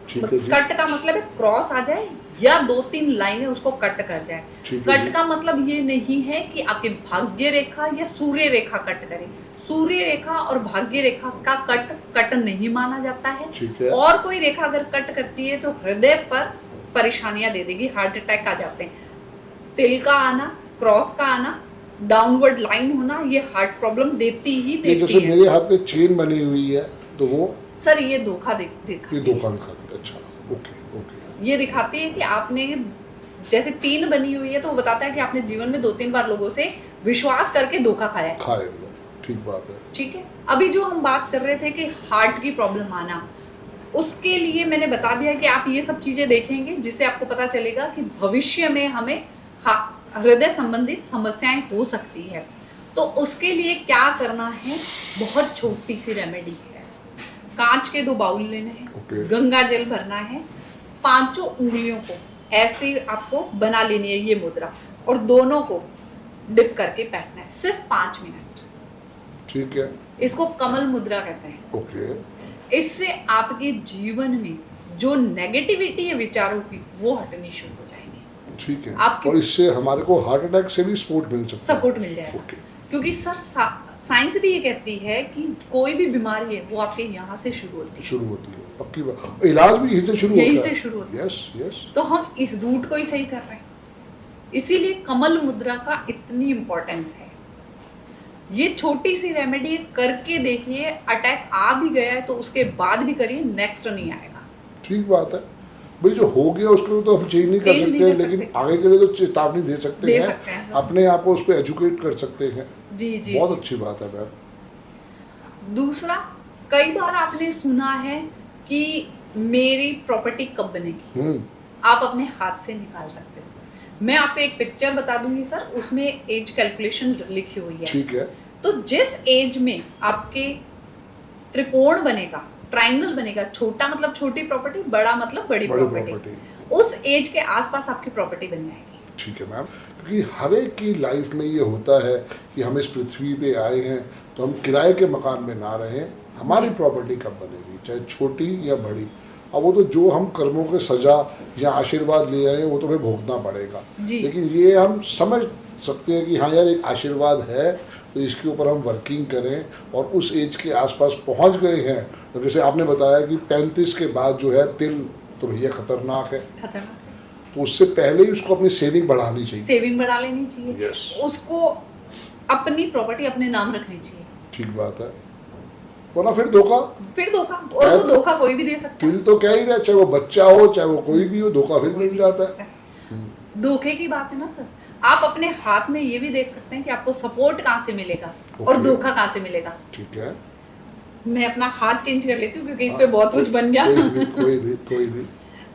ठीक है जी। कट का मतलब है क्रॉस आ जाए या 2-3 लाइनें उसको कट कर जाए। कट का मतलब ये नहीं है कि आपके भाग्य रेखा या सूर्य रेखा कट करे। सूर्य रेखा और भाग्य रेखा का कट नहीं माना जाता है। और कोई रेखा अगर कट करती है तो हृदय पर परेशानियां दे देगी, हार्ट अटैक आ जाते हैं। तिल का आना, क्रॉस का आना, डाउनवर्ड लाइन होना, ये हार्ट प्रॉब्लम देती ही देती है। जैसे मेरे हाथ में चेन बनी हुई है तो वो सर ये धोखा दिखाती है। अच्छा, ओके। ये दिखाती है कि आपने जैसे 3 बनी हुई है तो वो बताता है कि आपने जीवन में 2-3 बार लोगों से विश्वास करके धोखा खाया है। ठीक बात है। ठीक है। अभी जो हम बात कर रहे थे कि हार्ट की प्रॉब्लम आना, उसके लिए मैंने बता दिया कि आप ये सब चीजें देखेंगे जिससे आपको पता चलेगा कि भविष्य में हमें हृदय संबंधित समस्याएं हो सकती है। तो उसके लिए क्या करना है, बहुत छोटी सी रेमेडी है। कांच के 2 बाउल लेने हैं, गंगा जल भरना है, 5 उंगलियों को ऐसे आपको बना लेनी है ये मुद्रा, और दोनों को डिप करके बैठना है सिर्फ 5 मिनट। ठीक है। इसको कमल मुद्रा कहते हैं। ओके। इससे आपके जीवन में जो नेगेटिविटी है विचारों की, वो हटनी शुरू हो जाएगी। ठीक है। आपके- और इससे हमारे को हार्ट अटैक से भी सपोर्ट मिल सकता है। सपोर्ट मिल जाएगा। ओके। क्योंकि सर साइंस भी ये कहती है कि कोई भी बीमारी है वो आपके यहाँ से शुरू होती है। शुरू होती है, पक्की बात। इलाज भी यहीं से शुरू यहीं होता है। से शुरू होता है। Yes yes. तो हम इस रूट को ही सही कर रहे हैं, इसीलिए कमल मुद्रा का इतनी इम्पोर्टेंस है। ये छोटी सी रेमेडी करके देखिए, अटैक आ भी गया है तो उसके बाद भी करिए, नेक्स्ट नहीं आएगा। ठीक बात है भाई, जो हो गया उसको तो हम चेंज नहीं कर चेंज नहीं सकते, कर लेकिन सकते। आगे के लिए तो चेतावनी दे सकते दे हैं, सकते हैं सर। अपने आप को उस पर एजुकेट कर सकते हैं। जी जी। बहुत अच्छी बात है मैम। दूसरा, कई बार आपने सुना है कि मेरी प्रॉपर्टी कब बनेगी, आप अपने हाथ से निकाल सकते हो। मैं आपको एक पिक्चर बता दूंगी सर, उसमें एज कैलकुलेशन लिखी हुई है। ठीक है। तो जिस एज में आपके त्रिकोण बनेगा, ट्रायंगल बनेगा, छोटा मतलब छोटी प्रॉपर्टी, बड़ा मतलब बड़ी प्रॉपर्टी, उस एज के आसपास आपकी प्रॉपर्टी बन जाएगी। ठीक है मैम, क्योंकि हर एक की लाइफ में ये होता है कि हम इस पृथ्वी पे आए हैं तो हम किराए के मकान में ना रहें, हमारी प्रॉपर्टी कब बनेगी, चाहे छोटी या बड़ी। अब वो तो जो हम कर्मों के सजा या आशीर्वाद ले आए वो तो हमें भोगना पड़ेगा, लेकिन ये हम समझ सकते हैं कि हाँ यार एक आशीर्वाद है, तो इसके ऊपर हम वर्किंग करें। और उस एज के आसपास पहुंच गए हैं तो जैसे आपने बताया कि 35 के बाद जो है तिल तो भैया खतरनाक है, तो उससे पहले ही उसको अपनी सेविंग बढ़ानी चाहिए। सेविंग बढ़ा लेनी चाहिए। Yes. उसको अपनी प्रॉपर्टी अपने नाम रखनी चाहिए। ठीक बात है, वरना फिर धोखा। और वो धोखा कोई भी दे सकता है। तिल तो क्या ही रहा, चाहे वो बच्चा हो चाहे वो कोई भी हो, धोखा फिर मिल जाता है। धोखे की बात है ना सर, आप अपने हाथ में ये भी देख सकते हैं कि आपको सपोर्ट कहाँ से मिलेगा और धोखा कहाँ से मिलेगा। ठीक है। मैं अपना हाथ चेंज कर लेती हूँ क्योंकि इस पे बहुत कुछ बन गया। कोई नहीं।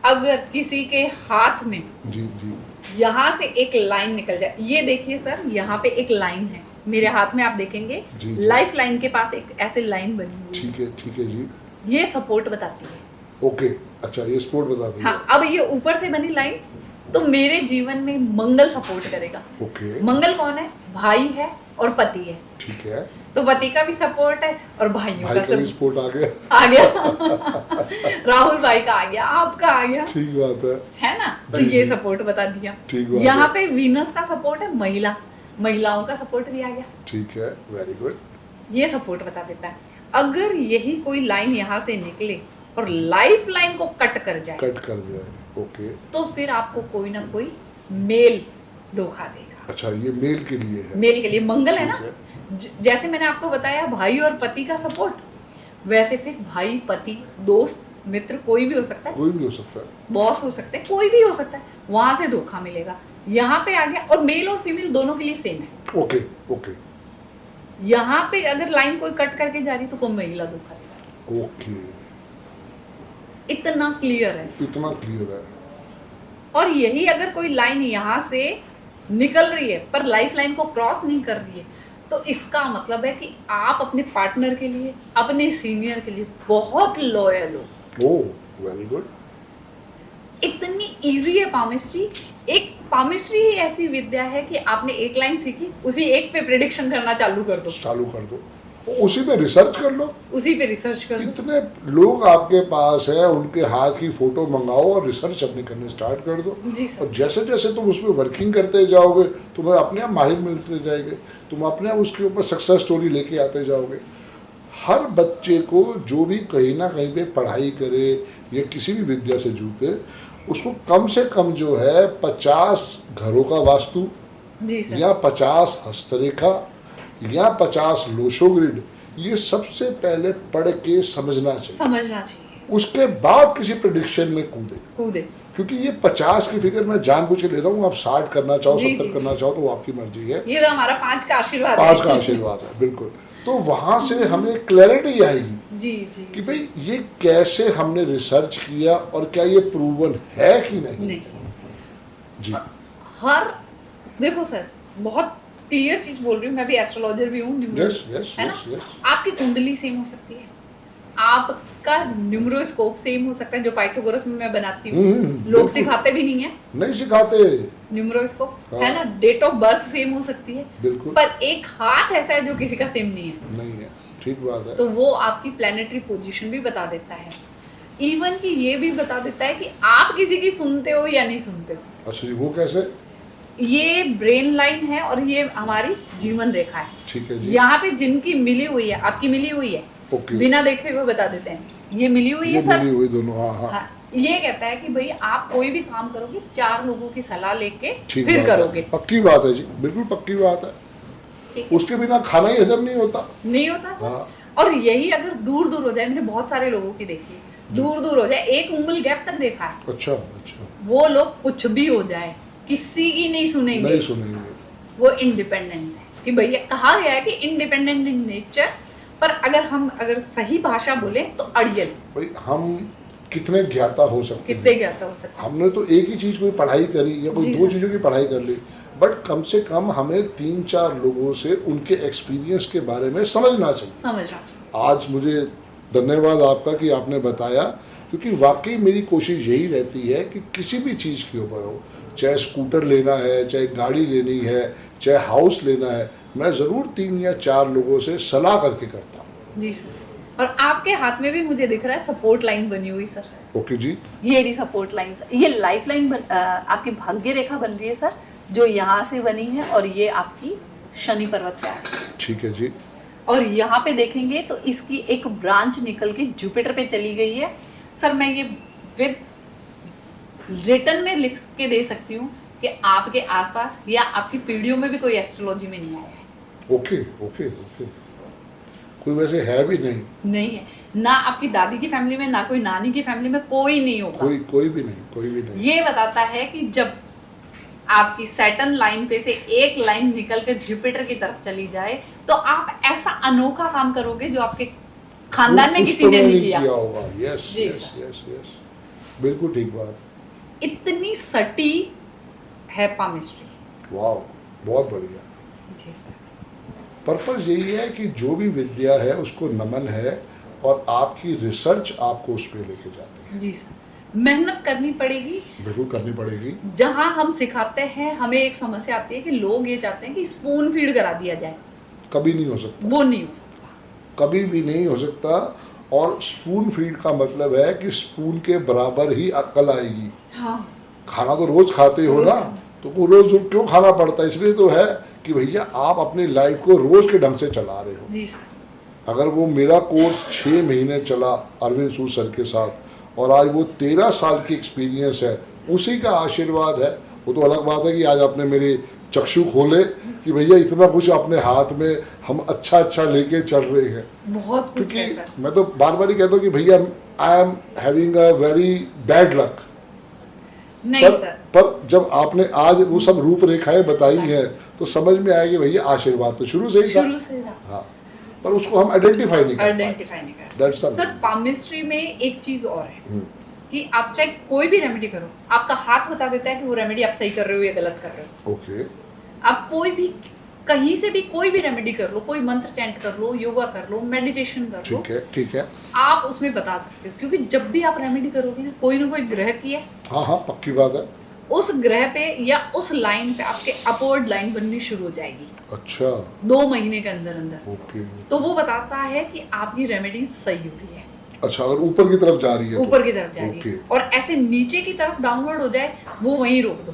अगर किसी के हाथ में जी जी यहाँ से एक लाइन निकल जाए, ये देखिए सर, यहाँ पे एक लाइन है मेरे हाथ में, आप देखेंगे लाइफ लाइन के पास एक ऐसे लाइन बनी हुई है। ठीक है जी। ये सपोर्ट बताती है। ओके, अच्छा ये सपोर्ट बताती है। हाँ, अब ये ऊपर से बनी लाइन तो मेरे जीवन में मंगल सपोर्ट करेगा। ओके। मंगल कौन है? भाई है और पति है। ठीक है। तो पति का भी सपोर्ट है और भाइयों का भी सपोर्ट आ गया। राहुल भाई का आ गया, आपका आ गया। ठीक बात है ना? तो ये सपोर्ट बता दिया। यहाँ पे वीनस का सपोर्ट है, महिलाओं का सपोर्ट भी आ गया। ठीक है, वेरी गुड। ये सपोर्ट बता देता है। अगर यही कोई लाइन यहाँ से निकले और लाइफ लाइन को कट कर जाए, ओके, तो फिर आपको कोई ना कोई मेल धोखा देगा। अच्छा, ये मेल के लिए है। मेल के लिए मंगल है ना। जैसे मैंने आपको बताया भाई और पति का सपोर्ट, वैसे फिर भाई, पति, दोस्त, मित्र कोई भी हो सकता है, बॉस हो सकते हैं, कोई भी हो सकता है, वहां से धोखा मिलेगा। यहाँ पे आ गया। और मेल और फीमेल दोनों के लिए सेम है। ओके। यहाँ पे अगर लाइन कोई कट करके जा रही तो कोई महिला धोखा देगा। ओके, इतना क्लियर है। और यही अगर कोई लाइन यहाँ से निकल रही है पर लाइफ लाइन को क्रॉस नहीं कर रही है, तो इसका मतलब है कि आप अपने पार्टनर के लिए, अपने सीनियर के लिए बहुत लॉयल हो। ओह, वेरी गुड। इतनी इजी है पामिस्ट्री। एक पामिस्ट्री ही ऐसी विद्या है कि आपने एक लाइन सीखी, उसी एक पे प्रेडिक्शन करना चालू कर दो, उसी पे रिसर्च कर लो। कितने लोग आपके पास है, उनके हाथ की फोटो मंगाओ और रिसर्च अपनी करने स्टार्ट कर दो। और जैसे जैसे तुम उसमें वर्किंग करते जाओगे तुम्हें अपने आप माहिर मिलते जाएंगे, तुम अपने आप उसके ऊपर सक्सेस स्टोरी लेके आते जाओगे। हर बच्चे को जो भी कहीं ना कहीं पे पढ़ाई करे या किसी भी विद्या से जूते, उसको कम से कम जो है 50 घरों का वास्तु या 50 हस्तरेखा या 50 लोशो ग्रिड, ये सबसे पहले पढ़ के समझना चाहिए। उसके बाद किसी प्रेडिक्शन में कूदे। क्योंकि ये 50 की फिगर मैं जानबूझ के ले रहा हूँ, आप 60 करना चाहो, 70 करना चाहो तो वो आपकी मर्जी है। ये तो हमारा 5 का आशीर्वाद है। बिल्कुल। तो वहां से हमें क्लैरिटी आएगी कि भाई ये कैसे हमने रिसर्च किया और क्या ये प्रूवन है कि नहीं। जी, देखो सर, बहुत क्लियर चीज बोल रही हूँ, मैं भी एस्ट्रोलॉजर भी हूँ, है ना। आपकी कुंडली सेम हो सकती है, आपका न्यूमरोस्कोप सेम हो सकता है, जो पाइथागोरस में मैं बनाती हूँ। लोग सिखाते भी नहीं सिखाते न्यूमरोस्कोप, है ना। डेट ऑफ बर्थ सेम हो सकती है, बिल्कुल, पर एक हाथ ऐसा है जो किसी का सेम नहीं है। ठीक बात है। तो वो आपकी प्लैनेटरी पोजीशन भी बता देता है। इवन कि ये भी बता देता है कि आप किसी की सुनते हो या नहीं सुनते हो। अच्छा जी, वो कैसे? ये ब्रेन लाइन है और ये हमारी जीवन रेखा है। ठीक है जी। यहाँ पे जिनकी मिली हुई है, आपकी मिली हुई है, ओके। बिना देखे हुए बता देते हैं ये मिली हुई है ये सर। मिली हुई दोनों, हाँ हाँ। हाँ, ये कहता है कि भाई आप कोई भी काम करोगे 4 लोगों की सलाह लेके ठीक फिर बात है। करोगे। पक्की बात है जी, बिल्कुल पक्की बात है। ठीक है? उसके बिना खाना ही हजम नहीं होता। नहीं होता सर। हाँ। और यही अगर दूर दूर हो जाए, मैंने बहुत सारे लोगों की देखी है, दूर दूर हो जाए, 1 उंगल गैप तक देखा है, अच्छा अच्छा। वो लोग कुछ भी हो जाए किसी की नहीं सुनेंगे, नहीं सुनेंगे। वो इंडिपेंडेंट है। कि भैया कहा गया है कि इंडिपेंडेंट इन नेचर, पर अगर सही भाषा बोले तो अड़ियल। भाई हम कितने ज्ञाता हो सकते कितने हैं? ज्ञाता हो सकता है। हमने तो एक ही चीज कोई पढ़ाई करी या कोई जी 2 सर। चीजों की पढ़ाई कर ली, बट कम से कम हमें 3-4 लोगों से उनके एक्सपीरियंस के बारे में समझना चाहिए। समझना चाहिए। आज मुझे धन्यवाद आपका कि आपने बताया, क्योंकि वाकई मेरी कोशिश यही रहती है कि किसी भी चीज़ के ऊपर हो, चाहे स्कूटर लेना है, चाहे गाड़ी लेनी है, चाहे हाउस लेना है, मैं ज़रूर 3 या 4 लोगों से सलाह करके करता हूँ। जी सर। और आपके हाथ में भी मुझे दिख रहा है सपोर्ट लाइन बनी हुई सर। ओके जी। ये रही सपोर्ट लाइन, ये लाइफ लाइन आपकी भाग्य रेखा बन रही है सर, जो यहाँ से बनी है, और ये आपकी शनि पर्वत पे है। ठीक है जी। और यहाँ पे देखेंगे तो इसकी एक ब्रांच निकल के जुपिटर पे चली गई है। सर मैं ये विद रिटर्न में लिख के दे सकती हूँ कि आपके आसपास या आपकी पीढ़ियों में भी कोई एस्ट्रोलॉजी में नहीं आया है। Okay okay okay. कोई वैसे है भी नहीं? नहीं है ना, आपकी दादी की फैमिली में, ना कोई नानी की फैमिली में, कोई नहीं होगा। कोई भी नहीं। ये बताता है कि जब आपकी सैटर्न लाइन पे से एक लाइन निकल कर जुपिटर की तरफ चली जाए तो आप ऐसा अनोखा काम करोगे जो आपके खानदान में किसी ने नहीं किया होगा। यस जी यस सर। यस यस, बिल्कुल ठीक बात। इतनी सटी है पामिस्ट्री। वाह, बहुत बढ़िया। जी सर। पर्पस यही है कि जो भी विद्या है उसको नमन है, और आपकी रिसर्च आपको उस पर लेके जाती है। जी सर। मेहनत करनी पड़ेगी, बिल्कुल करनी पड़ेगी। जहां हम सिखाते हैं हमें एक समस्या आती है कि लोग ये चाहते हैं कि स्पून फीड करा दिया जाए। कभी नहीं हो सकता, वो नहीं हो सकता, कभी भी नहीं हो सकता। और स्पून फीड का मतलब है कि स्पून के बराबर ही अक्ल आएगी। हाँ। खाना तो रोज खाते हो ना, तो वो रोज क्यों खाना पड़ता है? इसलिए तो है कि भैया आप अपनी लाइफ को रोज के ढंग से चला रहे हो। जी सर। अगर वो मेरा कोर्स 6 महीने चला अरविंद सूद सर के साथ, और आज वो 13 साल की एक्सपीरियंस है, उसी का आशीर्वाद है। वो तो अलग बात है कि आज आपने मेरे चक्षु खोले कि भैया इतना कुछ अपने हाथ में हम अच्छा लेके चल रहे हैं। बहुत कुछ क्योंकि है सर। मैं तो बार बार ही कहता हूँ कि भैया I am having a very bad luck. नहीं सर। पर जब आपने आज वो सब रूपरेखाएं बताई हैं तो समझ में आया कि भैया आशीर्वाद तो शुरू से ही था। शुरू से था। हाँ, पर उसको हम आइडेंटिफाई नहीं कर आइडेंटिफाई नहीं कर। That's the sir main. Palmistry में एक चीज और है कि आप चाहे कोई भी रेमेडी करो, आपका हाथ बता देता है कि वो रेमेडी आप सही कर रहे हो या गलत कर रहे हो। ओके। आप कोई भी कहीं से भी कोई भी रेमेडी कर लो, कोई मंत्र चैंट कर लो, योगा कर लो, मेडिटेशन कर लो, ठीक है। आप उसमें बता सकते हो। क्योंकि जब भी आप रेमेडी करोगे ना कोई ग्रह की है, हाँ पक्की बात है। उस ग्रह पे या उस लाइन पे आपके अपवर्ड लाइन बननी शुरू हो जाएगी। अच्छा। 2 महीने के अंदर अंदर। ओके। तो वो बताता है कि आपकी रेमेडी सही हो रही है। अच्छा, अगर ऊपर की तरफ जा रही है ऊपर की तरफ जा रही है, ओके। और ऐसे नीचे की तरफ डाउनवर्ड हो जाए वो वहीं रोक दो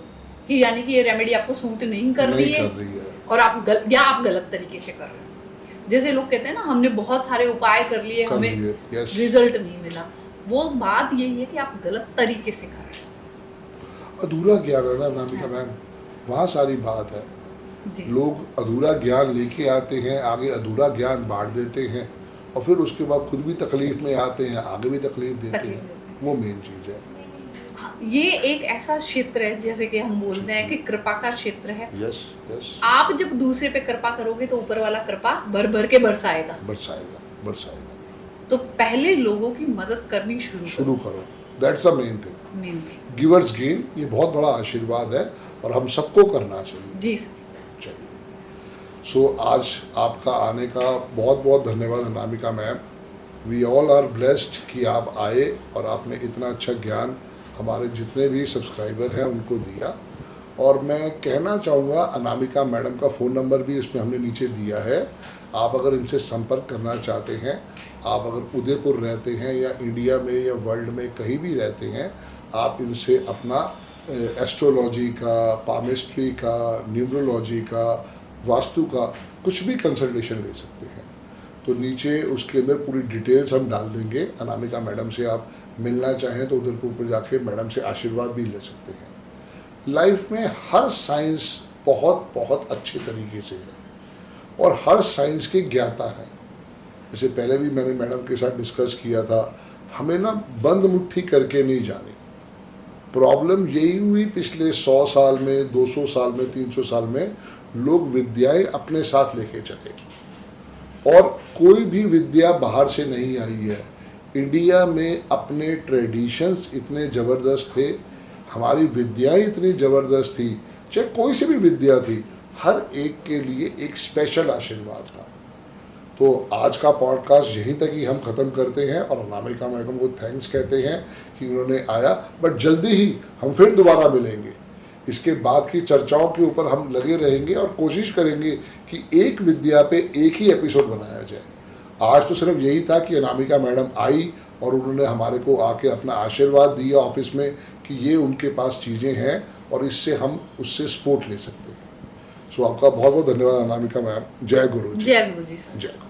कि यानी कि ये रेमेडी आपको सूट नहीं कर रही है और आप गलत तरीके से कर रहे हो। जैसे लोग कहते हैं ना हमने बहुत सारे उपाय कर लिए, हमें रिजल्ट नहीं मिला। वो बात यही है कि आप गलत तरीके से कर रहे हो। अधूरा ज्ञान है ना अनामिका मैम, वहाँ सारी बात है। जी। लोग अधूरा ज्ञान लेके आते हैं, आगे अधूरा ज्ञान बांट देते हैं, और फिर उसके बाद खुद भी तकलीफ में आते हैं, आगे भी तकलीफ देते हैं। वो मेन चीज़ है। ये एक ऐसा क्षेत्र है जैसे कि हम बोलते हैं कि कृपा का क्षेत्र है। Yes yes. आप जब दूसरे पे कृपा करोगे तो ऊपर वाला कृपा भर भर के बरसाएगा। तो पहले लोगों की मदद करनी शुरू करो। That's the main thing. Givers gain, ये बहुत बड़ा आशीर्वाद है और हम सबको करना चाहिए। जी सर। चलिए, सो आज आपका आने का बहुत बहुत धन्यवाद Anamika ma'am. We all are blessed कि आप आए और आपने इतना अच्छा ज्ञान हमारे जितने भी सब्सक्राइबर हैं उनको दिया। और मैं कहना चाहूँगा, अनामिका मैडम का फ़ोन नंबर भी इसमें हमने नीचे दिया है। आप अगर इनसे संपर्क करना चाहते हैं, आप अगर उदयपुर रहते हैं या इंडिया में या वर्ल्ड में कहीं भी रहते हैं, आप इनसे अपना एस्ट्रोलॉजी का, पामिस्ट्री का, न्यूमरोलॉजी का, वास्तु का कुछ भी कंसल्टेशन ले सकते हैं। तो नीचे उसके अंदर पूरी डिटेल्स हम डाल देंगे। अनामिका मैडम से आप मिलना चाहें तो उदयपुर पर जाके मैडम से आशीर्वाद भी ले सकते हैं। लाइफ में हर साइंस बहुत बहुत अच्छे तरीके से है और हर साइंस के ज्ञाता हैं। जैसे पहले भी मैंने मैडम के साथ डिस्कस किया था, हमें ना बंद मुट्ठी करके नहीं जाने। प्रॉब्लम यही हुई पिछले 100 साल में, 200 साल में, 300 साल में लोग विद्याएं अपने साथ लेके चले और कोई भी विद्या बाहर से नहीं आई है। इंडिया में अपने ट्रेडिशंस इतने ज़बरदस्त थे, हमारी विद्याएं इतनी ज़बरदस्त थी, चाहे कोई सी भी विद्या थी, हर एक के लिए एक स्पेशल आशीर्वाद था। तो आज का पॉडकास्ट यहीं तक ही हम ख़त्म करते हैं और अनामिका मैडम को थैंक्स कहते हैं कि उन्होंने आया, बट जल्दी ही हम फिर दोबारा मिलेंगे। इसके बाद की चर्चाओं के ऊपर हम लगे रहेंगे और कोशिश करेंगे कि एक विद्या पे एक ही एपिसोड बनाया जाए। आज तो सिर्फ यही था कि अनामिका मैडम आई और उन्होंने हमारे को आके अपना आशीर्वाद दिया ऑफिस में कि ये उनके पास चीज़ें हैं और इससे हम उससे सपोर्ट ले सकते हैं। सो आपका बहुत बहुत धन्यवाद अनामिका मैम। जय गुरु जी। जय गुरु जी सर। जय गुरु।